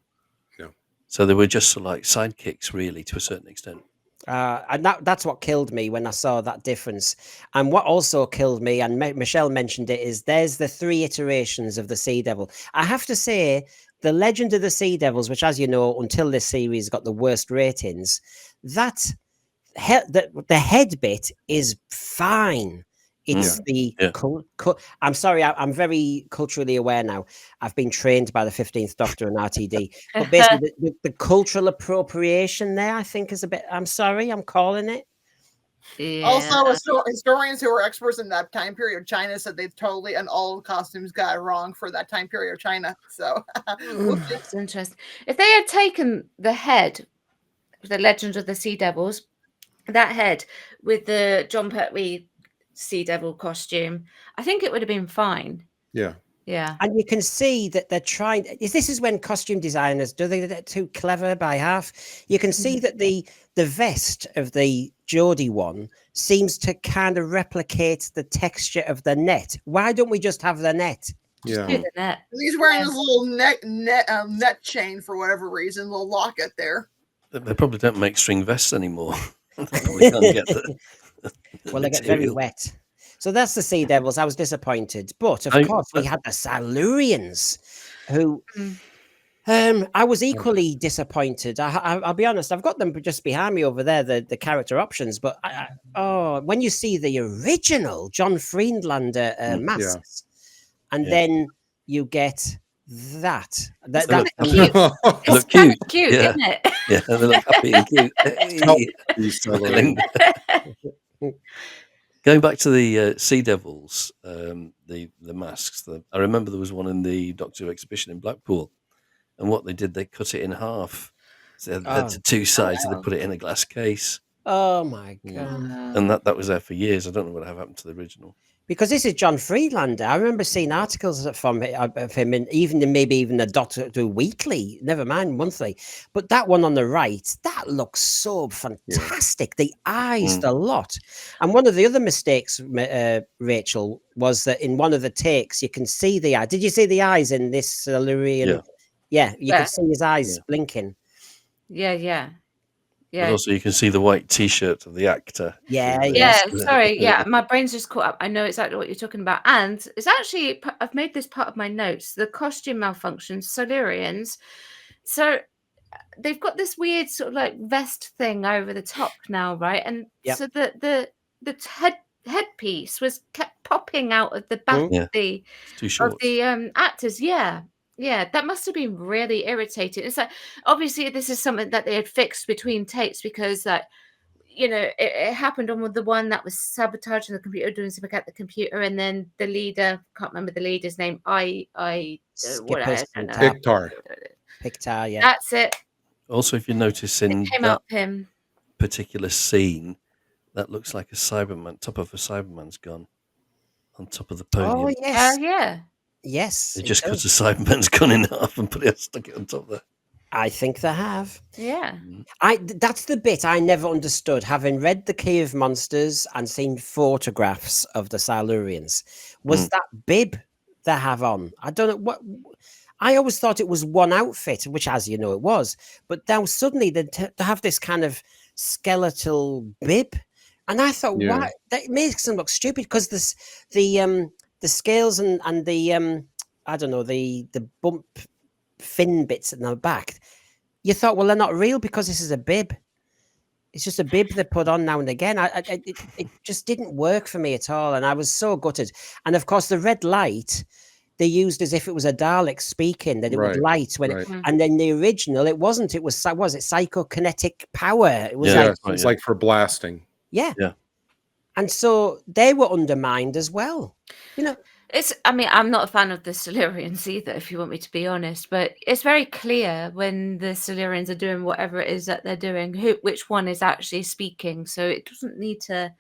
No. So they were just sort of like sidekicks, really, to a certain extent. And that's what killed me when I saw that difference. And what also killed me, and Michelle mentioned it, is there's the 3 iterations of the Sea Devil. I have to say, the Legend of the Sea Devils, which, as you know, until this series got the worst ratings, the head bit is fine. It's I'm sorry, I'm very culturally aware now. I've been trained by the 15th Doctor and RTD. But basically, the cultural appropriation there, I think, is a bit... I'm sorry, I'm calling it. Yeah. Also, historians who were experts in that time period of China said they totally, and all costumes got it wrong for that time period of China. So, That's interesting. If they had taken the head, the Legend of the Sea Devils, that head with the John Pertwee Sea Devil costume, I think it would have been fine. Yeah. And you can see that they're trying. This is when costume designers they're too clever by half. You can see that the vest of the Geordie one seems to kind of replicate the texture of the net. Why don't we just have the net? He's wearing this little net chain for whatever reason, little locket there. They probably don't make string vests anymore. They probably can't get well, they get very wet. So that's the Sea Devils. I was disappointed. But, of course, we had the Silurians, who I was equally disappointed. I'll be honest, I've got them just behind me over there, the character options. But, when you see the original John Friedlander masks, and then you get that. That's cute. It's cute, cute, isn't it? Yeah, they look happy and cute. Going back to the Sea Devils, the masks. I remember there was one in the Doctor Who exhibition in Blackpool, And what they did, they cut it in half. So they had Oh. the two sides, and they wow. put it in a glass case. Oh my Mm. god! And that was there for years. I don't know what happened to the original. Because this is John Friedlander. I remember seeing articles from of him, and maybe even a Doctor Who weekly. Never mind monthly. But that one on the right, that looks so fantastic. The eyes, the lot. And one of the other mistakes, Rachel, was that in one of the takes you can see the eye. Did you see the eyes in this Silurian? Yeah. Yeah, you Yeah. can see his eyes Yeah. blinking. Yeah. But also, you can see the white T-shirt of the actor. Yeah, through the- yes. Sorry. Yeah, my brain's just caught up. I know exactly what you're talking about, and it's actually I've made this part of my notes. The costume malfunction, Silurians. So they've got this weird sort of like vest thing over the top now, right? And Yep. so the headpiece was kept popping out of the back Mm. Yeah. of the It's too short. actors. Yeah, that must have been really irritating. It's like obviously this is something that they had fixed between takes because it happened on the one that was sabotaging the computer, doing something at the computer, and then the leader, can't remember the leader's name, Skippers I don't know. Pictar. Pictar, yeah. That's it. Also, if you notice in It came that out of him. particular scene, that looks like a Cyberman, top of a Cyberman's gun on top of the podium. Oh yes, Yeah. yes. They it just cut does. a Cyberman's gun in half and stuck it on top there. I think they have. Yeah. That's the bit I never understood, having read The Key of Monsters and seen photographs of the Silurians. Was that bib they have on? I don't know what. I always thought it was one outfit, which, as you know, it was. But now suddenly they have this kind of skeletal bib, and I thought, Yeah. why? That makes them look stupid because the scales and the I don't know, the bump fin bits in the back. You thought, well, they're not real because this is a bib. It's just a bib they put on now and again. It just didn't work for me at all, and I was so gutted. And of course, the red light they used as if it was a Dalek speaking, that it would light when. Right. And then the original, it wasn't. It was psychokinetic power? It was Yeah, like, that's right, It's yeah. like for blasting. yeah. Yeah. And so they were undermined as well. I'm not a fan of the Silurians either, if you want me to be honest, but it's very clear when the Silurians are doing whatever it is that they're doing, which one is actually speaking. So it doesn't need to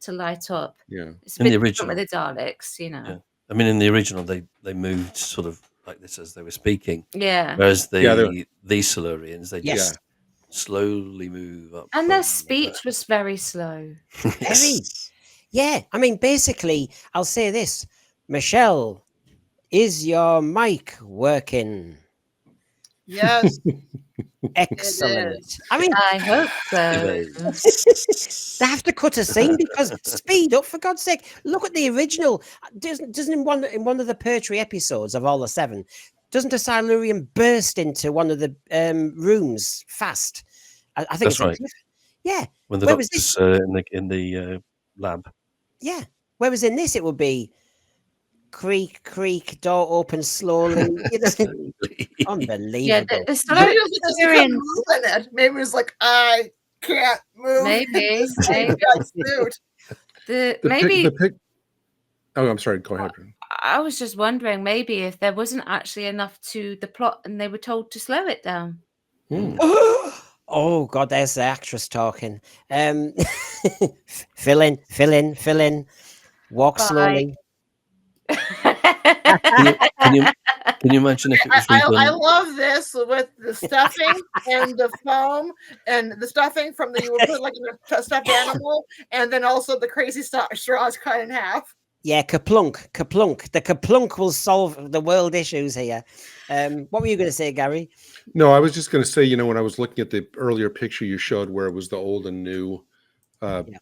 light up. Yeah. It's a In bit the different with the Daleks, Yeah. I mean, in the original, they moved sort of like this as they were speaking, Yeah. whereas Yeah, these Silurians, they Yes. just slowly move up. And their from speech was very slow. Very. Yeah. I mean, basically, I'll say this. Michelle, is your mic working? Yes. Excellent. I mean, I hope so. they have to cut a scene because speed up, for God's sake. Look at the original. Doesn't in one of the Pertwee episodes of all the 7, doesn't a Silurian burst into one of the rooms fast? I think That's it's right. Yeah. When the Where was doctor's in the lab. Yeah. Whereas in this, it would be creak, creak, door open slowly. Unbelievable. Yeah, the Maybe Silurians. it was just couldn't move in it. Maybe it was like, I can't move. Maybe. That suit. Oh, I'm sorry. Go ahead. I was just wondering, maybe if there wasn't actually enough to the plot and they were told to slow it down. Oh God, there's the actress talking. Fill in. Walk Bye. slowly. Can you imagine if it was I redone? love this with the stuffing and the foam and the stuffing from you would put like in a stuffed animal, and then also the crazy straws cut in half. Yeah, kaplunk. The kaplunk will solve the world issues here. What were you going to say, Gary? No, I was just going to say, when I was looking at the earlier picture you showed where it was the old and new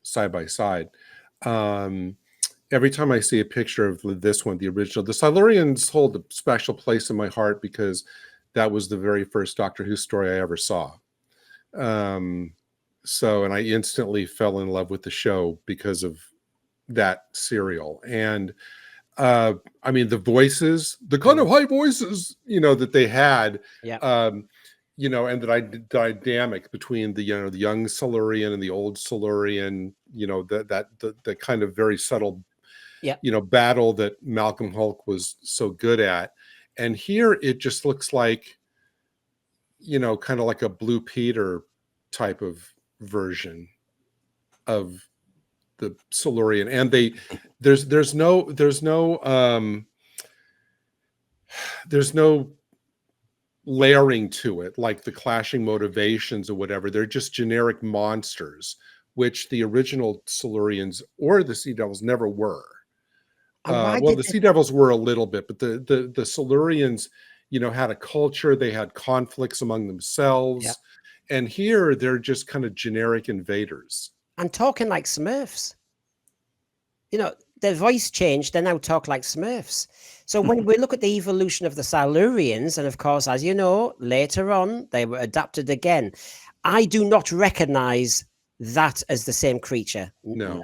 side by side, every time I see a picture of this one, the original, the Silurians hold a special place in my heart because that was the very first Doctor Who story I ever saw. And I instantly fell in love with the show because of that serial. And I mean, the voices, the kind of high voices, that they had, and the dynamic between the young Silurian and the old Silurian, the kind of very subtle, battle that Malcolm Hulke was so good at. And here it just looks like kind of like a Blue Peter type of version of the Silurian, and there's no layering to it, like the clashing motivations or whatever. They're just generic monsters, which the original Silurians or the Sea Devils never were. The Sea Devils were a little bit, but the Silurians, had a culture. They had conflicts among themselves. Yeah. And here they're just kind of generic invaders. And talking like Smurfs. Their voice changed. They now talk like Smurfs. So when we look at the evolution of the Silurians, and of course, as you know, later on, they were adapted again. I do not recognize that as the same creature. No.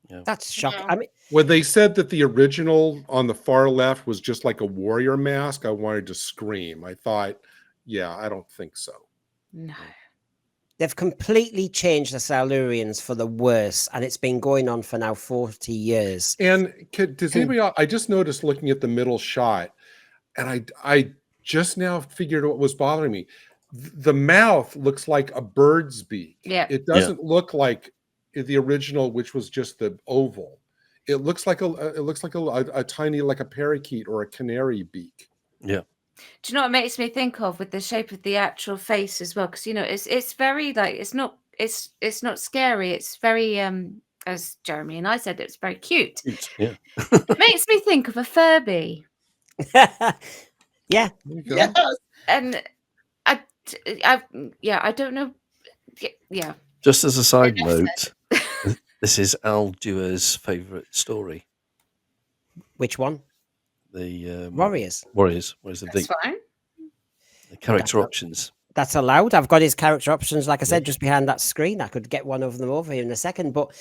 Yeah. That's shocking. No. I mean, When they said that the original on the far left was just like a warrior mask, I wanted to scream. I thought, yeah, I don't think so. No. they've completely changed the Silurians for the worse, and it's been going on for now 40 years. And does anybody else, I just noticed looking at the middle shot, and I just now figured what was bothering me. The mouth looks like a bird's beak. Yeah. It doesn't look like the original, which was just the oval. It looks like a tiny, like a parakeet or a canary beak. Yeah. Do you know what it makes me think of with the shape of the actual face as well? Because it's very like it's not scary. It's very as Jeremy and I said, it's very cute. Yeah. It makes me think of a Furby. Yeah. Yes. And I don't know. Yeah. Just as a side note, this is Al Duer's favourite story. Which one? The Warriors. Whereas That's fine. the character options. That's allowed. I've got his character options, like I said, just behind that screen. I could get one of them over here in a second. But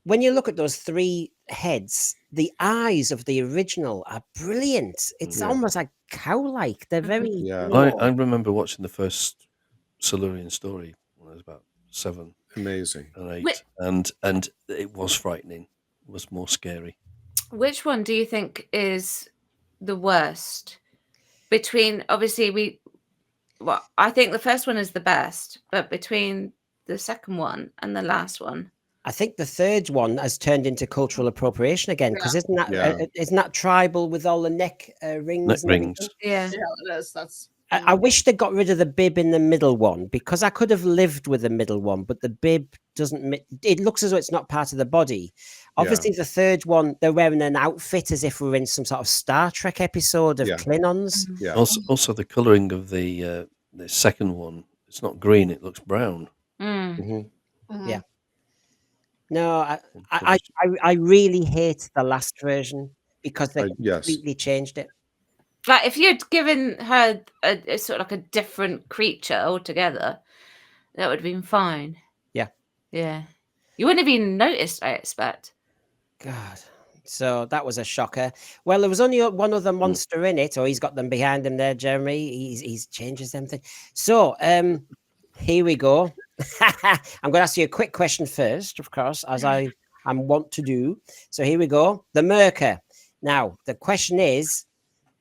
when you look at those three heads, the eyes of the original are brilliant. It's almost like cow-like. They're very... Yeah. I remember watching the first Silurian story when I was about 7 Amazing. and 8, and it was frightening. It was more scary. Which one do you think is the worst? Between obviously I think the first one is the best, but between the second one and the last one, I think the third one has turned into cultural appropriation again, because isn't that tribal with all the neck rings? Neck and everything? rings. yeah. Yeah, it is. That's I wish they got rid of the bib in the middle one, because I could have lived with the middle one, but the bib doesn't. It looks as though it's not part of the body. Obviously, the third one, they're wearing an outfit as if we're in some sort of Star Trek episode of Klingons. Yeah. Also, the colouring of the second one, it's not green; it looks brown. Mm. Yeah. No, I really hate the last version because they completely changed it. Like if you'd given her a sort of like a different creature altogether, that would have been fine. Yeah. Yeah. You wouldn't have even noticed, I expect. God. So that was a shocker. Well, there was only one other monster in it, or he's got them behind him there, Jeremy. He's changes everything. So here we go. I'm going to ask you a quick question first, of course, as I'm wont to do. So here we go. The Myrka. Now, the question is,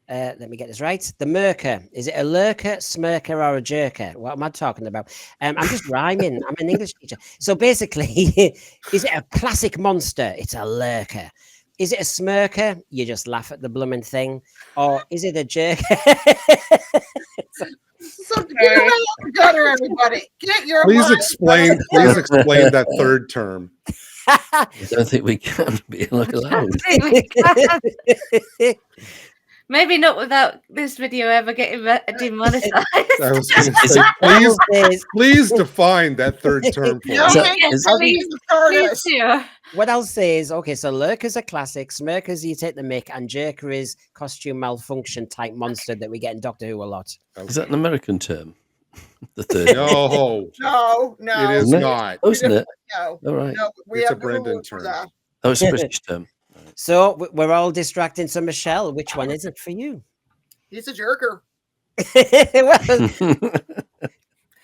let me get this right. The Myrka, is it a lurker, smirker, or a jerker? What am I talking about? I'm just rhyming. I'm an English teacher. So basically, is it a classic monster? It's a lurker. Is it a smirker? You just laugh at the blooming thing. Or is it a jerker? so get your mind out the gutter, everybody. Get your Please mind explain. Please explain that third term. I don't think we can be allowed. Maybe not without this video ever getting demonetized. I was going to say, please define that third term for us. What I'll say is, okay, so lurkers are classic, smirkers you take the mick, and jerker is costume malfunction type monster that we get in Doctor Who a lot. Okay. Is that an American term? The third? No, it is not. Oh, isn't it? No, all right. No, it's a Brendan term. Oh, it's a British term. So we're all distracting. So Michelle, which one is it for you? He's a jerker.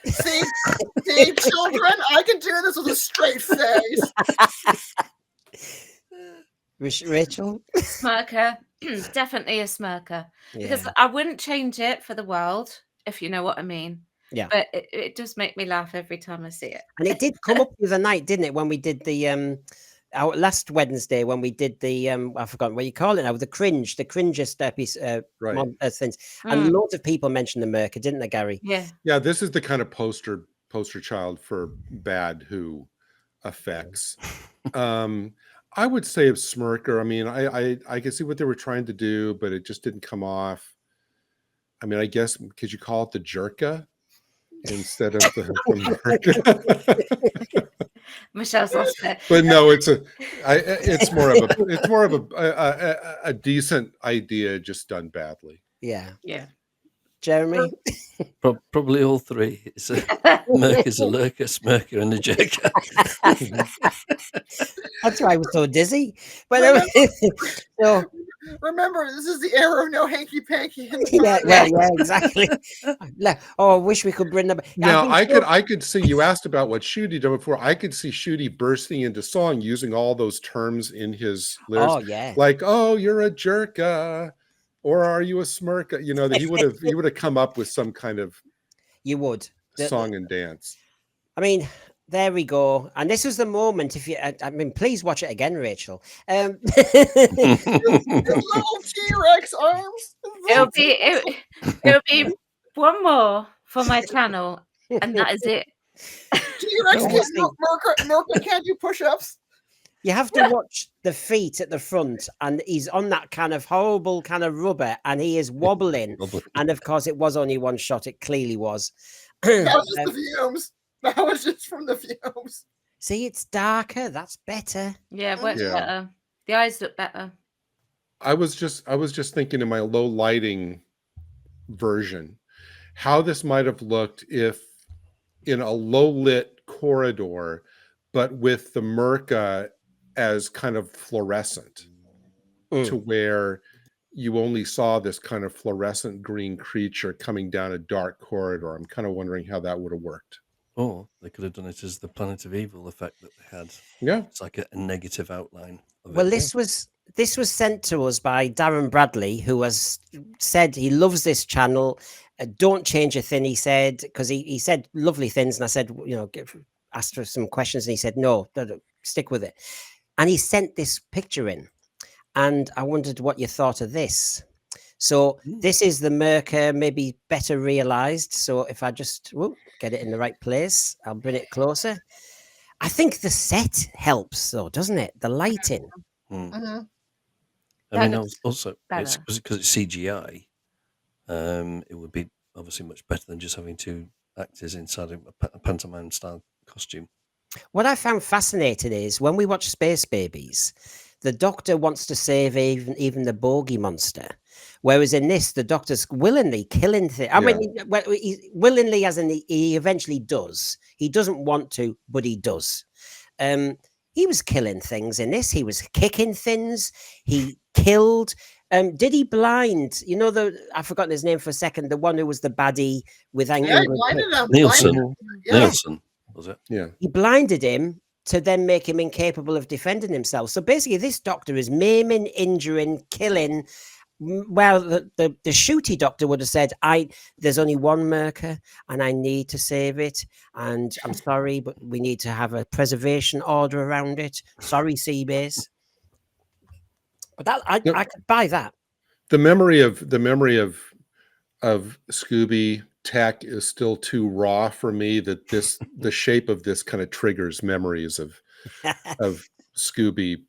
See, children, I can do this with a straight face. Rachel? Myrka, definitely a smirker. Because Yeah. I wouldn't change it for the world, if you know what I mean. Yeah. But it does make me laugh every time I see it. And it did come up the other night, didn't it? When we did the our last Wednesday, when we did the I've forgotten what you call it now, the cringest episode Right. things. And Mm, loads of people mentioned the Myrka, didn't they, Gary? yeah. Yeah, this is the kind of poster child for bad who effects. I would say of Smirker. I mean, I can see what they were trying to do, but it just didn't come off. I mean, I guess could you call it the Jerka instead of the Myrka? Michelle's lost it. But no, it's more of a decent idea, just done badly. Yeah. Yeah. Jeremy? Probably all three. It's Myrka's a lurker, Smirker, and a jerker. That's why I was so dizzy. But so, Remember, this is the era of no hanky panky. yeah, well, yeah, exactly. Oh, I wish we could bring them. Now I could see you asked about what Ncuti done before. I could see Ncuti bursting into song using all those terms in his lyrics. Oh, yeah. Like, oh, you're a jerka, or are you a smirka? You know, that he would have come up with some kind of You would. song and dance. I mean, there we go. And this was the moment. If you, I mean, please watch it again, Rachel. His little T-Rex arms. It'll be one more for my channel, and that is it. T-Rex Myrka can't do push-ups. You have to watch the feet at the front, and he's on that kind of horrible kind of rubber, and he is wobbling. And of course, it was only one shot. It clearly was. That was just the fumes. That was just from the fumes. See, it's darker. That's better. Yeah, it works Yeah. better. The eyes look better. I was just thinking in my low lighting version how this might have looked if in a low lit corridor, but with the Myrka as kind of fluorescent to where you only saw this kind of fluorescent green creature coming down a dark corridor. I'm kind of wondering how that would have worked. Or they could have done it as the Planet of Evil effect that they had. Yeah. It's like a negative outline of Well, it. this was sent to us by Darren Bradley, who has said he loves this channel. Don't change a thing, he said, because he said lovely things, and I said, you know, asked for some questions, and he said, no, stick with it. And he sent this picture in, and I wondered what you thought of this. So this is the Myrka, maybe better realized. So if I just get it in the right place, I'll bring it closer. I think the set helps, though, doesn't it? The lighting. Mm-hmm. I mean, looks also, it's better. because it's CGI. It would be obviously much better than just having two actors inside a pantomime style costume. What I found fascinating is when we watch Space Babies, the Doctor wants to save even the bogey monster, whereas in this, the Doctor's willingly killing things. I mean, he willingly, as in he eventually does. He doesn't want to, but he does. He was killing things in this. He was kicking things. He killed. Did he blind? You know, I've forgotten his name for a second. The one who was the baddie with Yeah, he blinded him. Nielsen. Yeah. Nielsen, was it? Yeah. He blinded him to then make him incapable of defending himself. So basically, this Doctor is maiming, injuring, killing. Well, the shooty Doctor would have said, there's only one Myrka and I need to save it. And I'm sorry, but we need to have a preservation order around it. Sorry, Seabase. But that I could buy that. The memory of Scooby tech is still too raw for me that the shape of this kind of triggers memories of Scooby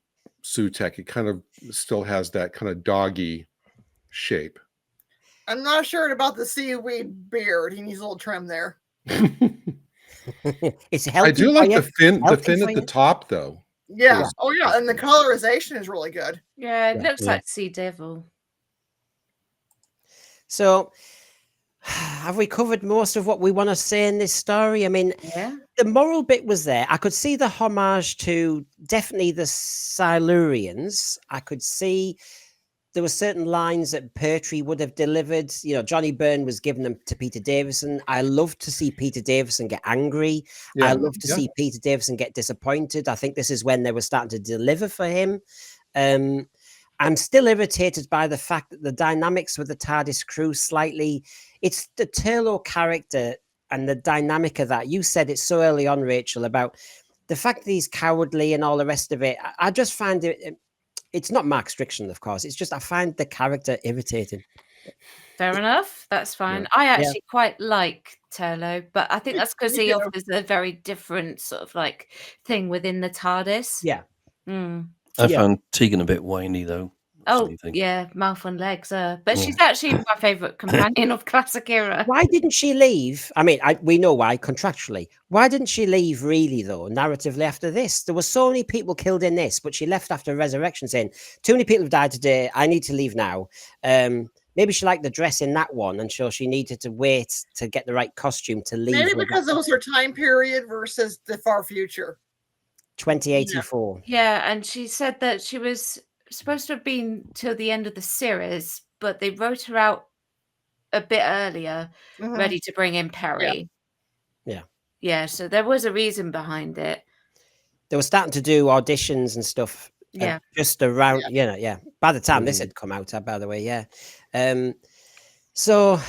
Sutek. It kind of still has that kind of doggy shape. I'm not sure about the seaweed beard. He needs a little trim there. It's healthy. I do like the fin Healthy at for the you. top though. Yeah. Yeah. Oh yeah, and the colorization is really good. Yeah, it looks Yeah. like Sea Devil. So, have we covered most of what we want to say in this story? I mean, Yeah. the moral bit was there. I could see the homage to definitely the Silurians. I could see there were certain lines that Pertwee would have delivered. You know, Johnny Byrne was giving them to Peter Davison. I love to see Peter Davison get angry. Yeah. I love to see Peter Davison get disappointed. I think this is when they were starting to deliver for him. I'm still irritated by the fact that the dynamics with the TARDIS crew slightly. It's the Turlough character and the dynamic of that. You said it so early on, Rachel, about the fact that he's cowardly and all the rest of it. I just find it. It's not Mark Strickson, of course. It's just I find the character irritating. Fair enough. That's fine. Yeah. I actually quite like Turlough, but I think that's because Me he too. offers a very different sort of like thing within the TARDIS. Yeah. Mm. I Yeah. found Tegan a bit whiny though. Oh, What do you think? yeah, mouth on legs. But Yeah. she's actually my favourite companion of Classic Era. Why didn't she leave? I mean, we know why contractually. Why didn't she leave really, though, narratively after this? There were so many people killed in this, but she left after Resurrection saying, too many people have died today. I need to leave now. Maybe she liked the dress in that one, and so she needed to wait to get the right costume to leave. Maybe with because that it was her time period versus the far future. 2084. Yeah, and she said that she was supposed to have been till the end of the series, but they wrote her out a bit earlier, Mhm. ready to bring in Perry. Yeah. Yeah, so there was a reason behind it. They were starting to do auditions and stuff. Yeah. Just around, yeah. By the time this had come out, by the way, yeah. So,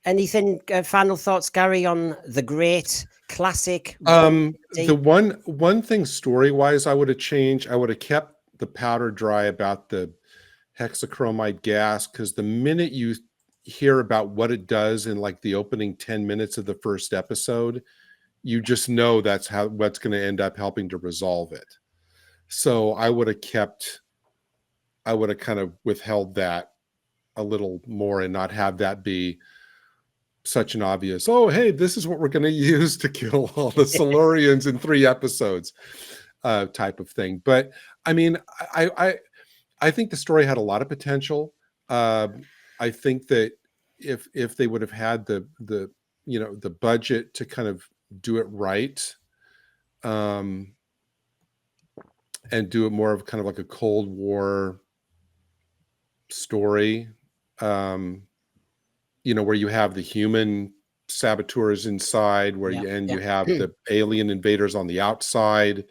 anything final thoughts, Gary, on the great classic? The one thing story wise I would have changed, I would have kept the powder dry about the hexachromide gas, because the minute you hear about what it does in like the opening 10 minutes of the first episode, you just know that's what's going to end up helping to resolve it. So I would have kind of withheld that a little more and not have that be such an obvious, oh, hey, this is what we're going to use to kill all the Silurians in 3 episodes type of thing. But I mean, I think the story had a lot of potential. I think that if they would have had the budget to kind of do it right, and do it more of kind of like a Cold War story, where you have the human saboteurs inside, you have the alien invaders on the outside,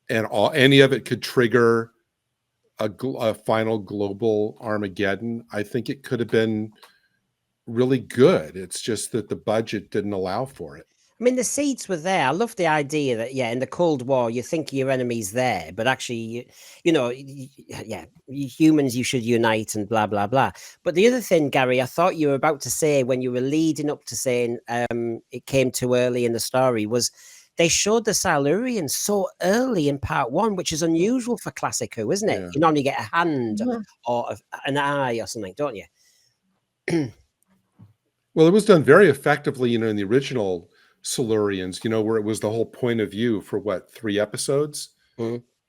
and any of it could trigger a final global Armageddon. I think it could have been really good. It's just that the budget didn't allow for it. I mean, the seeds were there. I love the idea that, in the Cold War, you think your enemy's there, but actually, humans, you should unite and blah, blah, blah. But the other thing, Gary, I thought you were about to say when you were leading up to saying it came too early in the story was they showed the Silurians so early in part 1, which is unusual for Classic Who, isn't it? Yeah. You normally get a hand or an eye or something, don't you? Well, it was done very effectively, in the original Silurians, where it was the whole point of view for 3 episodes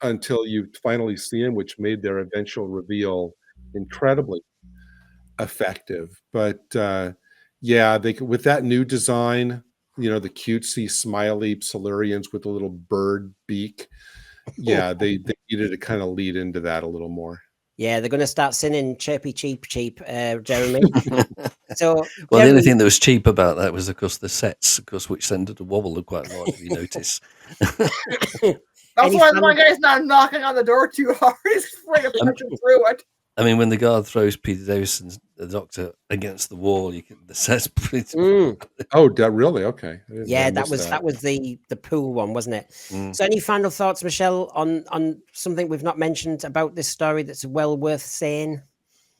until you finally see them, which made their eventual reveal incredibly effective. But they with that new design, the cutesy smiley Silurians with a little bird beak. Yeah, they needed to kind of lead into that a little more. Yeah, they're going to start singing "Chirpy Cheep Cheep," Jeremy. So, well, the only thing that was cheap about that was, of course, the sets, which tended to wobble quite a lot, if you notice. That's why one guy's not knocking on the door too hard. He's afraid of punching through it. I mean, when the guard throws Peter Davison, the Doctor, against the wall, the set's pretty. Oh, really? Okay. Yeah, that was the pool one, wasn't it? So, any final thoughts, Michelle, on something we've not mentioned about this story that's well worth saying?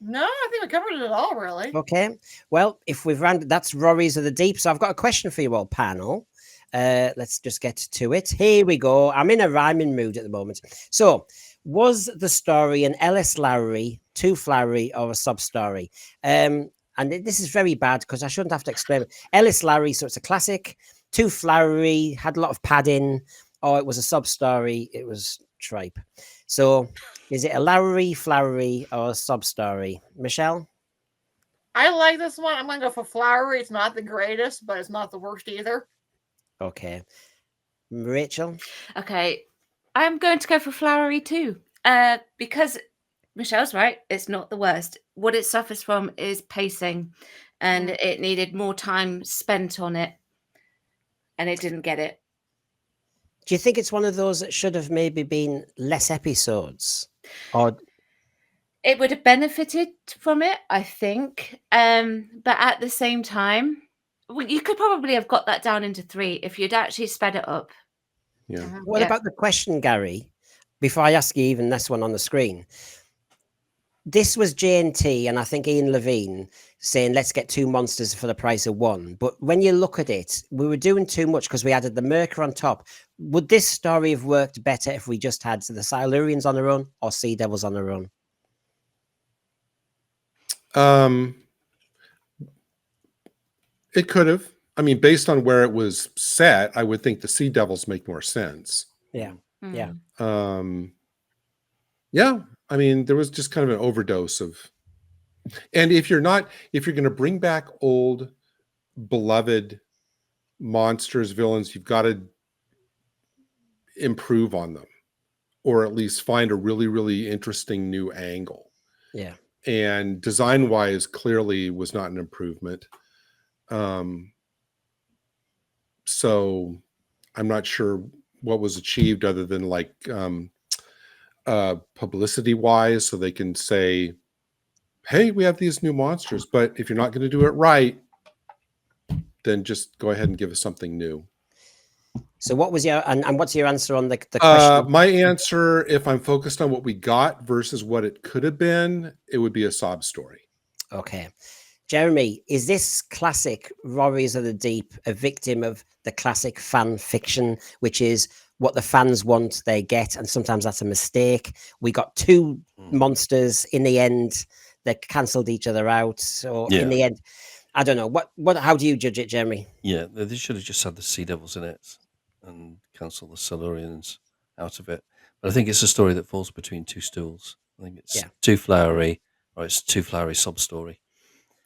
No, I think we covered it all, really. Okay. Well, if we've rounded, that's Rories of the Deep. So, I've got a question for you all, panel. Let's just get to it. Here we go. I'm in a rhyming mood at the moment. So, was the story an Ellis Lowry, two Flowery, or a sub story? And this is very bad because I shouldn't have to explain it. Ellis Lowry, so it's a classic. Two Flowery, had a lot of padding, or it was a sub story. It was tripe. So, is it a Lowry, Flowery, or a sub story? Michelle? I like this one. I'm going to go for Flowery. It's not the greatest, but it's not the worst either. Okay. Rachel? Okay. I'm going to go for Flowery too. Because Michelle's right, it's not the worst. What it suffers from is pacing, and it needed more time spent on it, and it didn't get it. Do you think it's one of those that should have maybe been less episodes? Or It would have benefited from it, I think. But at the same time, you could probably have got that down into 3 if you'd actually sped it up. Yeah. what about the question, Gary? Before I ask you even this one on the screen, this was J&T and I think Ian Levine saying, let's get 2 monsters for the price of 1. But when you look at it, we were doing too much because we added the Myrka on top. Would this story have worked better if we just had the Silurians on their own or Sea Devils on their own? It could have. I mean, based on where it was set, I would think the Sea Devils make more sense. Yeah. Yeah. Yeah. I mean, there was just kind of an overdose of, and if you're going to bring back old beloved monsters, villains, you've got to improve on them, or at least find a really, really interesting new angle. Yeah. And design wise, clearly was not an improvement. So I'm not sure what was achieved other than like publicity wise, so they can say, hey, we have these new monsters, but if you're not going to do it right, then just go ahead and give us something new. So what was your, and what's your answer on the question? My answer, if I'm focused on what we got versus what it could have been, it would be a sob story. Okay. Jeremy, is this classic Warriors of the Deep a victim of the classic fan fiction, which is what the fans want, they get, and sometimes that's a mistake? We got 2 monsters in the end that cancelled each other out. So in the end, I don't know. What? How do you judge it, Jeremy? Yeah, they should have just had the Sea Devils in it and cancelled the Silurians out of it. But I think it's a story that falls between 2 stools. I think it's too flowery, or it's too flowery sub story.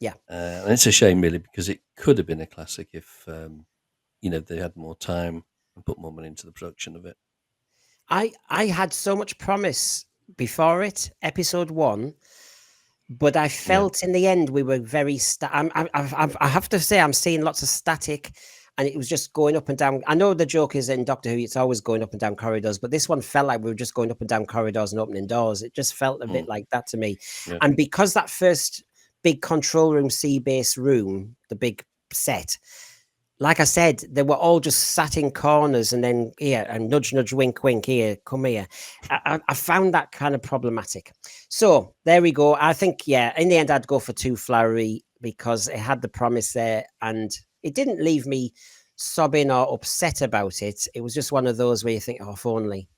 Yeah, and it's a shame, really, because it could have been a classic if they had more time and put more money into the production of it. I had so much promise before it, episode 1, but I felt in the end we were very. I have to say, I'm seeing lots of static, and it was just going up and down. I know the joke is in Doctor Who, it's always going up and down corridors, but this one felt like we were just going up and down corridors and opening doors. It just felt a bit like that to me. Yeah. And because that first big control room, sea base room, the big set, like I said, they were all just sat in corners and then here and nudge, nudge, wink, wink, here, come here. I found that kind of problematic. So there we go. I think, in the end, I'd go for 2 flowery because it had the promise there and it didn't leave me sobbing or upset about it. It was just one of those where you think, oh, if only.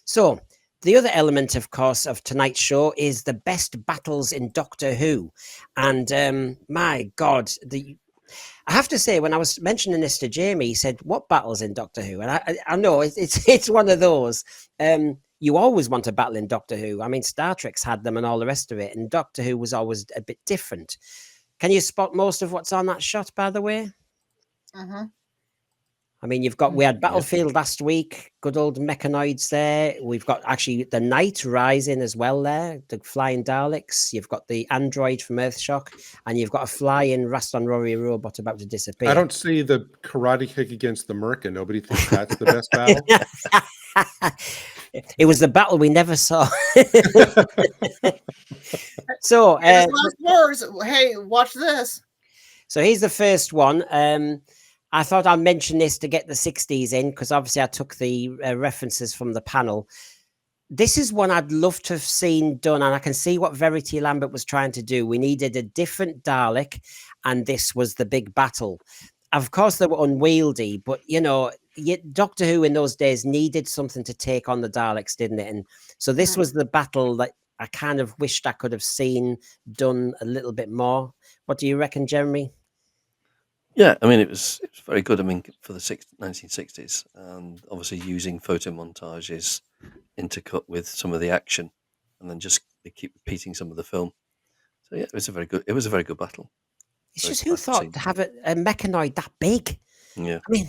So the other element, of course, of tonight's show is the best battles in Doctor Who. And my God, I have to say, when I was mentioning this to Jamie, he said, what battles in Doctor Who? And I know it's one of those. You always want a battle in Doctor Who. I mean, Star Trek's had them and all the rest of it. And Doctor Who was always a bit different. Can you spot most of what's on that shot, by the way? Uh-huh. I mean, we had Battlefield last week, good old mechanoids there. We've got actually the Night rising as well there, the flying Daleks. You've got the android from Earthshock, and you've got a flying Raston Rory robot about to disappear. I don't see the karate kick against the Myrka. Nobody thinks that's the best battle. It was the battle we never saw. So, last words. Hey, watch this. So here's the first one. I thought I'd mention this to get the 60s in, because obviously I took the references from the panel. This is one I'd love to have seen done, and I can see what Verity Lambert was trying to do. We needed a different Dalek, and this was the big battle. Of course, they were unwieldy, but, Doctor Who in those days needed something to take on the Daleks, didn't it? And so this was the battle that I kind of wished I could have seen done a little bit more. What do you reckon, Jeremy? Yeah, I mean, it was very good. I mean, for the 1960s, and obviously using photo montages intercut with some of the action, and then just they keep repeating some of the film. So yeah, it was a very good battle. It's just who thought to have a mechanoid that big? Yeah, I mean,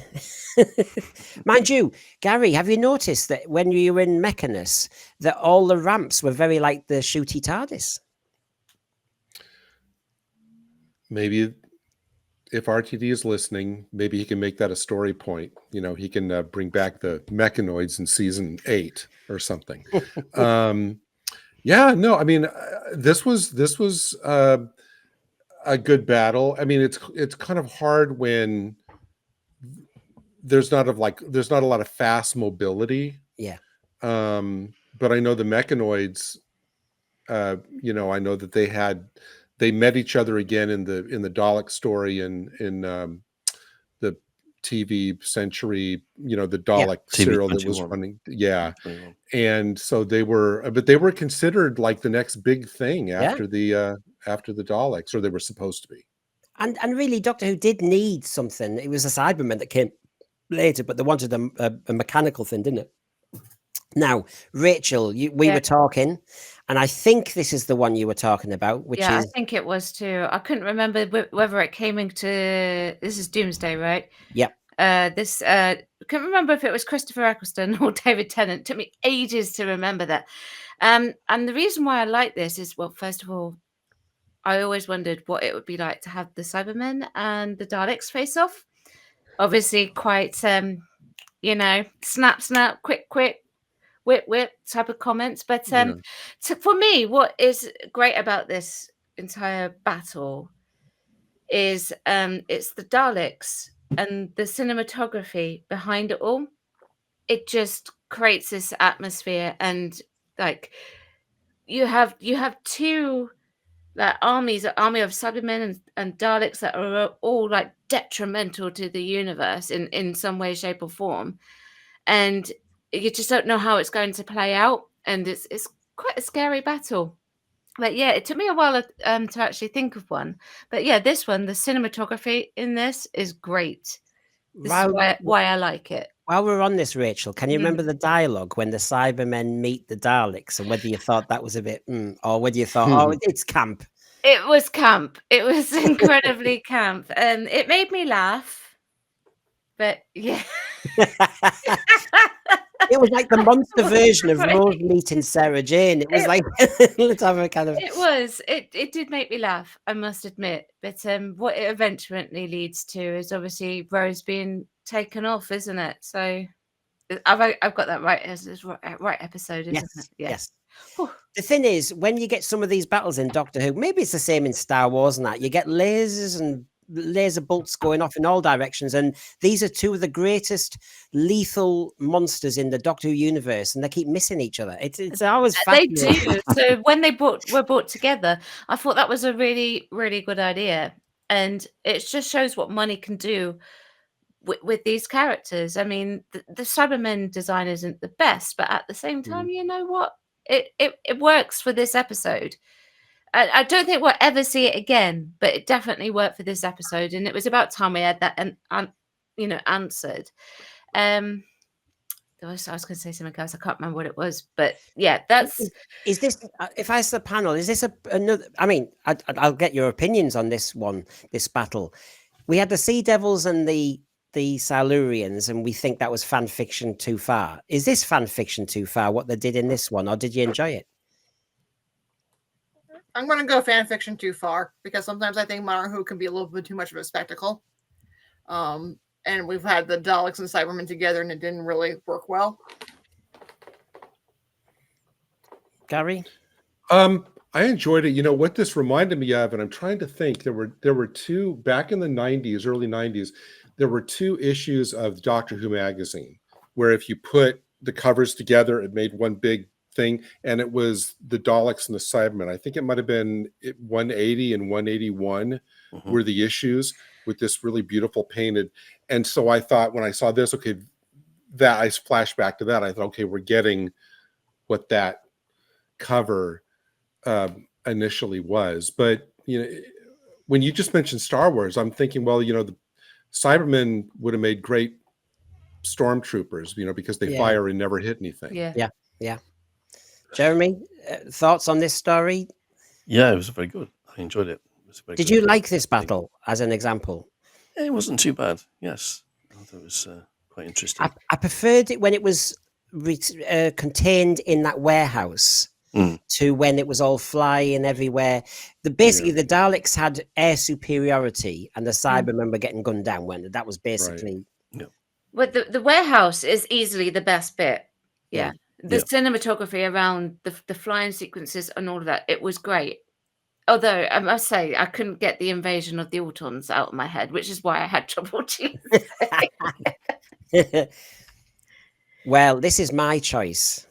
mind you, Gary, have you noticed that when you were in Mechanus, that all the ramps were very like the Ncuti TARDIS? Maybe if RTD is listening, maybe he can make that a story point. He can bring back the mechanoids in season 8 or something. Yeah, no, I mean, this was a good battle. I mean, it's kind of hard when there's not a lot of fast mobility. Yeah. But I know the mechanoids. I know that they met each other again in the Dalek story in the TV Century. The Yeah. Dalek TV serial that was 21. running. Yeah. 21. And so they were considered like the next big thing after the Daleks, or they were supposed to be. And really, Doctor Who did need something. It was a Cyberman that came later, but they wanted a mechanical thing, didn't it? Now, Rachel, we were talking, and I think this is the one you were talking about, which is... I think it was too. I couldn't remember whether it came into... This is Doomsday, right? Yep. I couldn't remember if it was Christopher Eccleston or David Tennant. It took me ages to remember that. And the reason why I like this is, well, first of all, I always wondered what it would be like to have the Cybermen and the Daleks face off. Obviously, quite, snap, quick, whip type of comments. But for me, what is great about this entire battle is it's the Daleks and the cinematography behind it all. It just creates this atmosphere, and like you have two like army of Cybermen and Daleks that are all like detrimental to the universe in some way, shape, or form, and you just don't know how it's going to play out, and it's quite a scary battle. But yeah, it took me a while to actually think of one. But yeah, this one, the cinematography in this is great. This is why I like it. While we're on this, Rachel, can you remember the dialogue when the Cybermen meet the Daleks, and whether you thought that was a bit, or whether you thought, oh, it's camp? It was camp. It was incredibly camp, and it made me laugh. But yeah. It was like the monster version of Rose meeting Sarah Jane. It was like, let's have a kind of... It did make me laugh, I must admit. But what it eventually leads to is obviously Rose being taken off, isn't it? So I've got that right as right episode, isn't it? Yes. The thing is, when you get some of these battles in Doctor Who, maybe it's the same in Star Wars and that, you get lasers and laser bolts going off in all directions, and these are two of the greatest lethal monsters in the Doctor Who universe, and they keep missing each other. It's always fascinating. They do. So when they were brought together, I thought that was a really, really good idea, and it just shows what money can do with these characters. I mean, the Cybermen design isn't the best, but at the same time, you know what? It works for this episode. I don't think we'll ever see it again, but it definitely worked for this episode, and it was about time we had that answered. I was going to say something else. I can't remember what it was, but yeah, is this? If I ask the panel, is this another? I mean, I'll get your opinions on this battle. We had the Sea Devils and the Silurians, and we think that was fan fiction too far. Is this fan fiction too far? What they did in this one, or did you enjoy it? I'm going to go fan fiction too far, because sometimes I think Modern Who can be a little bit too much of a spectacle. And we've had the Daleks and Cybermen together, and it didn't really work well. Gary? I enjoyed it. You know what this reminded me of, and I'm trying to think. There were two back in the 90s, early 90s. There were two issues of Doctor Who magazine where if you put the covers together, it made one big thing, and it was the Daleks and the Cybermen. I think it might have been 180 and 181 were the issues with this really beautiful painted. And so I thought, when I saw this, okay, that I flashed back to that. I thought, okay, we're getting what that cover initially was. But when you just mentioned Star Wars, I'm thinking, well, the Cybermen would have made great stormtroopers, because they fire and never hit anything. Yeah. Jeremy, thoughts on this story? Yeah, it was very good. I enjoyed it. Did you like this battle as an example? It wasn't too bad. Yes, I thought it was quite interesting. I preferred it when it was contained in that warehouse to when it was all flying everywhere. Basically, the Daleks had air superiority, and the Cybermen were getting gunned down. That was basically. Right. Yeah. Well, the warehouse is easily the best bit. Yeah. the Yeah. cinematography around the flying sequences and all of that, it was great. Although I must say, I couldn't get the invasion of the Autons out of my head, which is why I had trouble choosing. Well, this is my choice.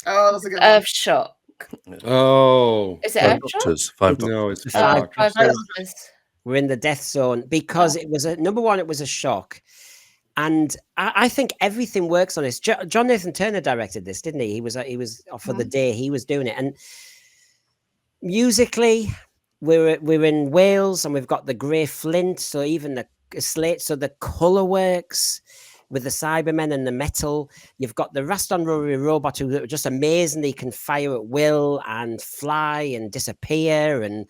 Oh, that's a good one. Earth Shock. Oh, Is it Five Earth Shock? Doctors. Five Doctors. no, it's Five Five Oh, Doctors. Five Doctors. Doctors. We're in the death zone because it was a number one. It was a shock, and I think everything works on this. John Nathan Turner directed this, didn't he? He was for the day he was doing it, and musically, we're in Wales, and we've got the grey flint, so even the slate, so the color works with the Cybermen and the metal. You've got the Raston Rory robot who are just amazingly can fire at will and fly and disappear and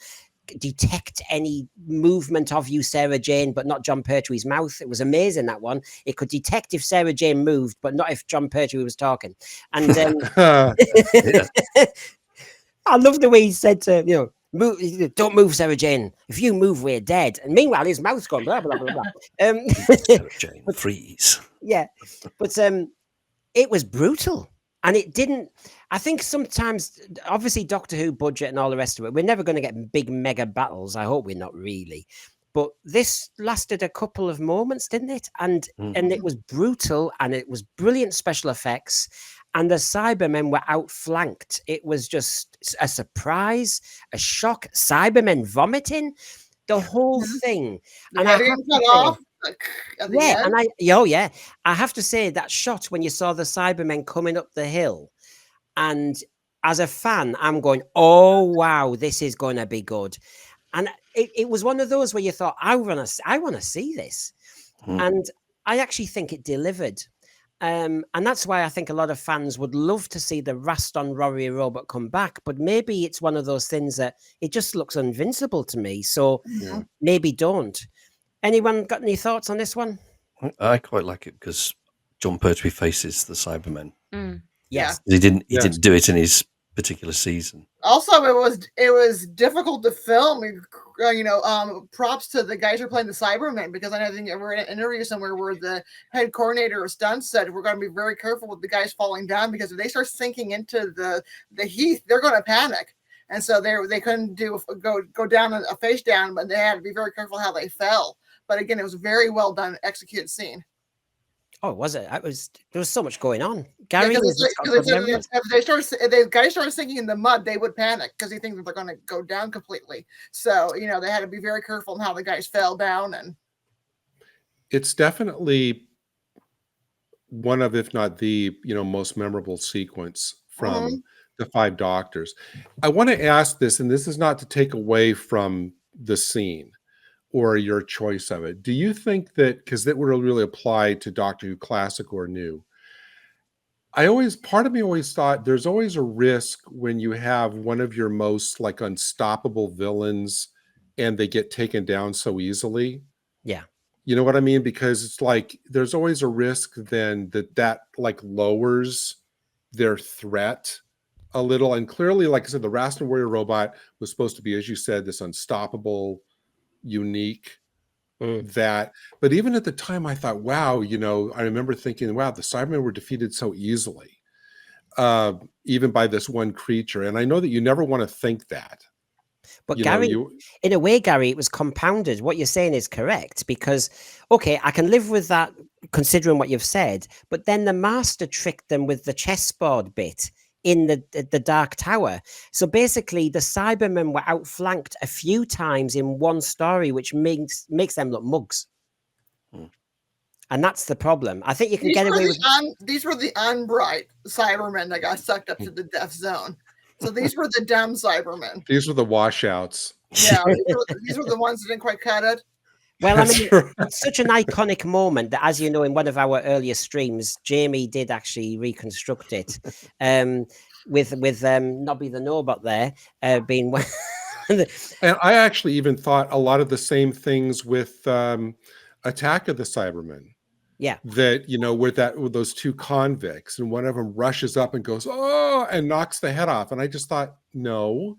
detect any movement of you, Sarah Jane, but not John Pertwee's mouth. It was amazing, that one. It could detect if Sarah Jane moved, but not if John Pertwee was talking. And I love the way he said to, move, don't move, Sarah Jane. If you move, we're dead. And meanwhile, his mouth's gone blah, blah, blah, blah. Sarah Jane, freeze. Yeah. But it was brutal. And it didn't, I think sometimes, obviously, Doctor Who budget and all the rest of it, we're never going to get big mega battles. I hope we're not really. But this lasted a couple of moments, didn't it? And it was brutal, and it was brilliant special effects. And the Cybermen were outflanked. It was just a surprise, a shock. Cybermen vomiting, the whole thing. The head getting cut off. At the end. And I have to say that shot when you saw the Cybermen coming up the hill, and as a fan, I'm going, oh wow, this is going to be good. And it was one of those where you thought, I want to see this, and I actually think it delivered. And that's why I think a lot of fans would love to see the Raston Rory robot come back, but maybe it's one of those things that it just looks invincible to me. So maybe don't. Anyone got any thoughts on this one? I quite like it because John Pertwee faces the Cybermen. Yes, he didn't do it in his particular season. Also, it was difficult to film. Props to the guys who are playing the Cybermen, because I think we're in an interview somewhere where the head coordinator of stunts said we're going to be very careful with the guys falling down, because if they start sinking into the heath, they're going to panic. And so they couldn't go down a face down, but they had to be very careful how they fell. But again, it was a very well done, executed scene. Oh, was it? There was so much going on. Gary, if the guys started sinking in the mud, they would panic because they think that they're going to go down completely. So they had to be very careful in how the guys fell down. And it's definitely one of, if not the most memorable sequence from the Five Doctors. I want to ask this, and this is not to take away from the scene or your choice of it. Do you think that, because that would really apply to Doctor Who Classic or New, part of me always thought there's always a risk when you have one of your most unstoppable villains and they get taken down so easily. Yeah. You know what I mean? Because it's there's always a risk then that lowers their threat a little. And clearly, like I said, the Raston Warrior robot was supposed to be, as you said, this unstoppable, unique but even at the time I thought, wow, I remember thinking, wow, the Cybermen were defeated so easily, even by this one creature. And I know that you never want to think that. But Gary, in a way, Gary, it was compounded. What you're saying is correct, because, okay, I can live with that considering what you've said, but then the Master tricked them with the chessboard bit in the Dark Tower. So basically, the Cybermen were outflanked a few times in one story, which makes them look mugs. And that's the problem. I think you can get away with... These were the unbright Cybermen that got sucked up to the death zone. So these were the dumb Cybermen. These were the washouts. Yeah, these were the ones that didn't quite cut it. Well, I mean, it's such an iconic moment that, as you know, in one of our earlier streams, Jamie did actually reconstruct it with Nobby the Nobot there being one. And I actually even thought a lot of the same things with Attack of the Cybermen. Yeah. That, with those two convicts, and one of them rushes up and goes, oh, and knocks the head off. And I just thought, no.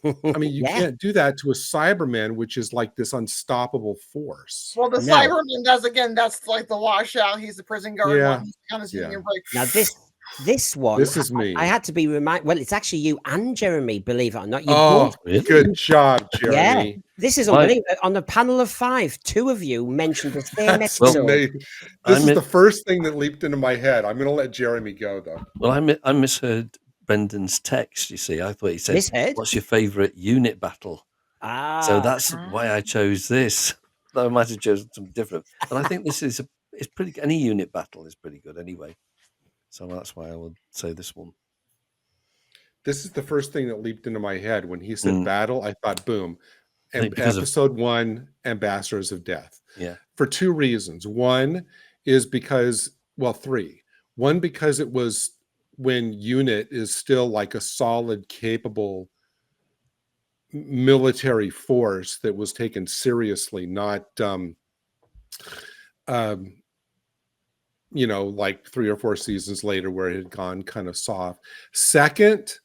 I mean, you can't do that to a Cyberman, which is like this unstoppable force. Well, Cyberman does, again, that's like the washout. He's the prison guard one. He's kind of seeing a break. Now This one, This is me. I had to be reminded. Well, it's actually you and Jeremy, believe it or not. You Oh, both. Really? good job, Yeah, Jeremy. this is Why- unbelievable. On a panel of 5, 2 of you mentioned the same That's episode. amazing. This I'm is in- the first thing that leaped into my head. I'm going to let Jeremy go, though. Well, I misheard Brendan's text. You see, I thought he said, Misheard? "What's your favourite unit battle?" Ah, So that's why I chose this. Though I might have chosen something different, but I think this is it's pretty. Any unit battle is pretty good anyway. So that's why I would say this one. This is the first thing that leaped into my head when he said Mm. battle. I thought, boom, I think because of- episode 1, Ambassadors of Death. Yeah. For 2 reasons. One is because, well, 3. One, because it was when unit is still like a solid, capable military force that was taken seriously, not like 3 or 4 seasons later where it had gone kind of soft. Second,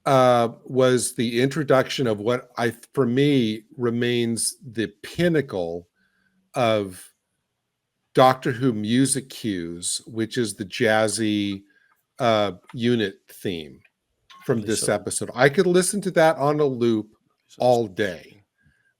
was the introduction of what for me remains the pinnacle of Doctor Who music cues, which is the jazzy unit theme from Really this so. episode. I could listen to that on a loop all day.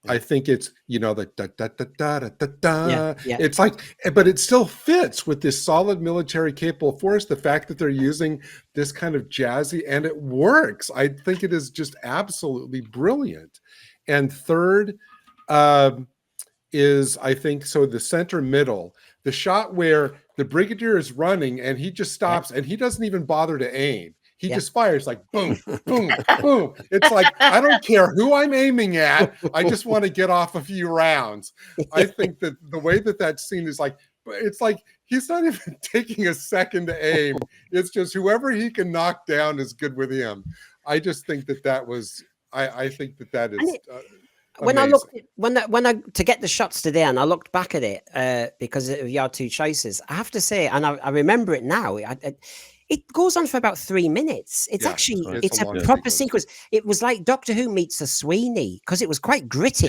Yeah. I think it's, the da da da da da da da. Yeah. It's like, but it still fits with this solid military capable force. The fact that they're using this kind of jazzy, and it works. I think it is just absolutely brilliant. And third is, I think, so the center middle, the shot where the Brigadier is running and he just stops and he doesn't even bother to aim. He just fires like boom, boom, boom. It's like, I don't care who I'm aiming at. I just want to get off a few rounds. I think that the way that scene is like, it's like he's not even taking a second to aim. It's just whoever he can knock down is good with him. I just think that was, I think that is when amazing. I looked when I to get the shots today, and I looked back at it because of your 2 choices, I have to say, and I remember it now. It goes on for about 3 minutes. It's actually it's a proper sequence. It was like Doctor Who meets a Sweeney because it was quite gritty,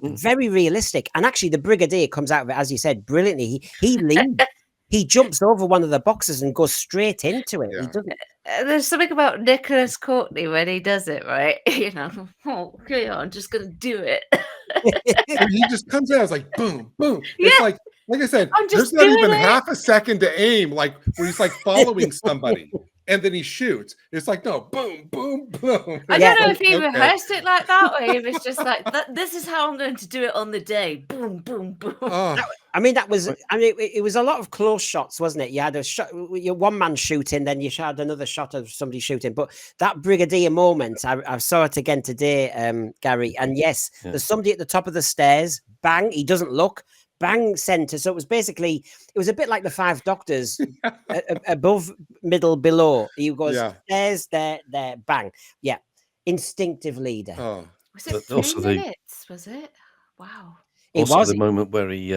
very realistic. And actually, the Brigadier comes out of it, as you said, brilliantly. He leads. He jumps over one of the boxes and goes straight into it. Yeah. He doesn't. There's something about Nicholas Courtney when he does it, right? Okay, I'm just gonna do it. And he just comes out, it's like boom, boom. It's like I said, I'm just there's not even doing it. half a second to aim, like where he's like following somebody and then he shoots. It's like, no, boom, boom, boom. I Yeah. don't know if he rehearsed it like that, or he was just like, this is how I'm going to do it on the day. Boom, boom, boom. Oh, I mean, it was a lot of close shots, wasn't it? You had a shot, one man shooting, then you had another shot of somebody shooting. But that Brigadier moment, I saw it again today, Gary. And yes, there's somebody at the top of the stairs. Bang, he doesn't look. Bang, center. So it was a bit like the 5 Doctors, above, middle, below. He goes stairs, there, bang. Yeah, instinctive leader. oh. Was it But also 3 minutes? Was it? Wow. Also, the moment where he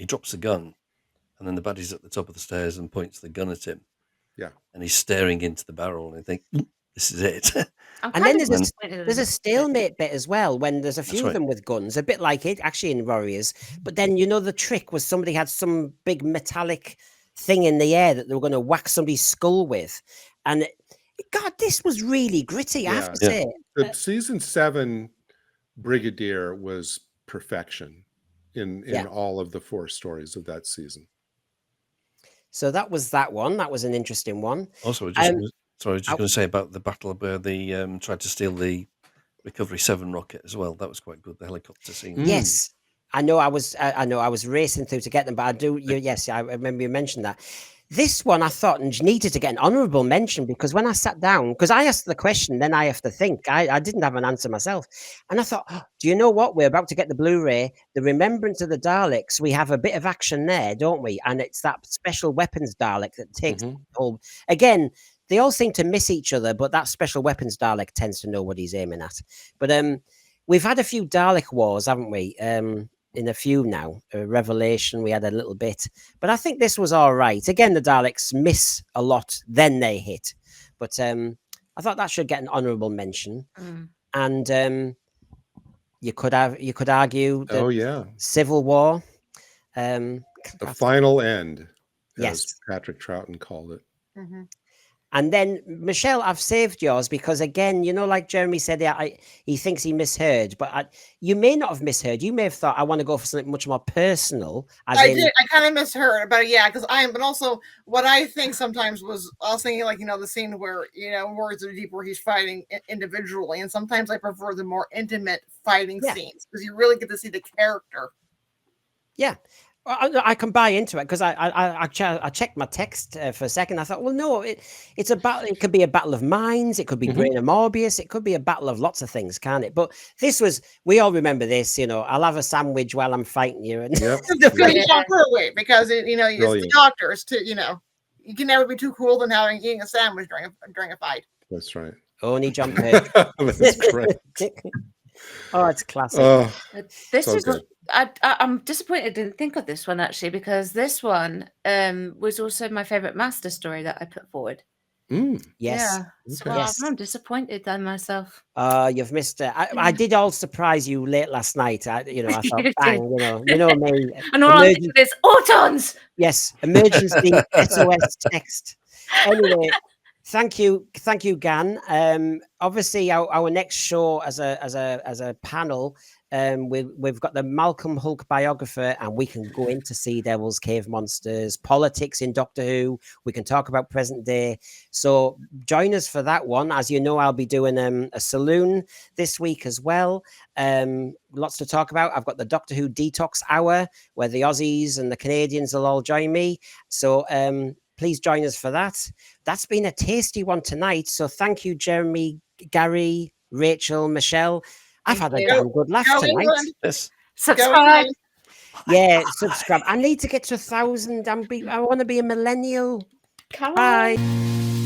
drops the gun, and then the baddie's at the top of the stairs and points the gun at him. Yeah, and he's staring into the barrel, and I think this is it. And then there's a stalemate bit as well when there's a few of them with guns, a bit like it actually in Warriors. But then the trick was somebody had some big metallic thing in the air that they were going to whack somebody's skull with, and God, this was really gritty. I have to say, the season 7 Brigadier was perfection in all of the 4 stories of that season. So that was that one. That was an interesting one. Also, going to say about the battle where they tried to steal the Recovery 7 rocket as well. That was quite good. The helicopter scene. Yes, I know. I was racing through to get them, but I do. Yes, I remember you mentioned that. This one I thought needed to get an honourable mention because when I sat down, because I asked the question, then I have to think. I didn't have an answer myself, and I thought, do you know what? We're about to get the Blu-ray, the Remembrance of the Daleks. We have a bit of action there, don't we? And it's that special weapons Dalek that takes all again. They all seem to miss each other, but that special weapons Dalek tends to know what he's aiming at. But we've had a few Dalek wars, haven't we? In a few now. Revelation, we had a little bit. But I think this was all right. Again, the Daleks miss a lot, then they hit. But I thought that should get an honourable mention. And you could argue that Civil War. The final end, as yes, Patrick Troughton called it. And then, Michelle, I've saved yours because, again, like Jeremy said, he thinks he misheard, but you may not have misheard. You may have thought, I want to go for something much more personal. I did. I kind of misheard, but yeah, because but also what I think sometimes I was thinking like, the scene where, Words of Deep, where he's fighting individually. And sometimes I prefer the more intimate fighting scenes because you really get to see the character. Yeah. I can buy into it because I checked my text for a second. I thought, well, no, it's a battle. It could be a battle of minds. It could be Brain of Morbius. It could be a battle of lots of things, can't it? But we all remember this. I'll have a sandwich while I'm fighting you. And because it's the doctors too. You can never be too cool than eating a sandwich during a fight. That's right. Only John Page. That's correct. Oh, it's classic. This is good. I'm disappointed I didn't think of this one actually, because this one was also my favorite master story that I put forward. Yes. Yeah. So I'm disappointed in myself. You've missed it. I did all surprise you late last night. I thought, bang, me. And all I'm thinking is Autons. Yes, emergency SOS text. Anyway, thank you, Gan. Obviously, our next show as a panel. We've got the Malcolm Hulk biographer, and we can go into Sea Devils, cave monsters, politics in Doctor Who. We can talk about present day. So join us for that one. As you know, I'll be doing a saloon this week as well. Lots to talk about. I've got the Doctor Who Detox Hour, where the Aussies and the Canadians will all join me. So please join us for that. That's been a tasty one tonight. So thank you, Jeremy, Gary, Rachel, Michelle. I've had a damn good laugh tonight. Yes. Subscribe. Yeah, subscribe. I need to get to 1,000. I want to be a millennial. Come on. Bye.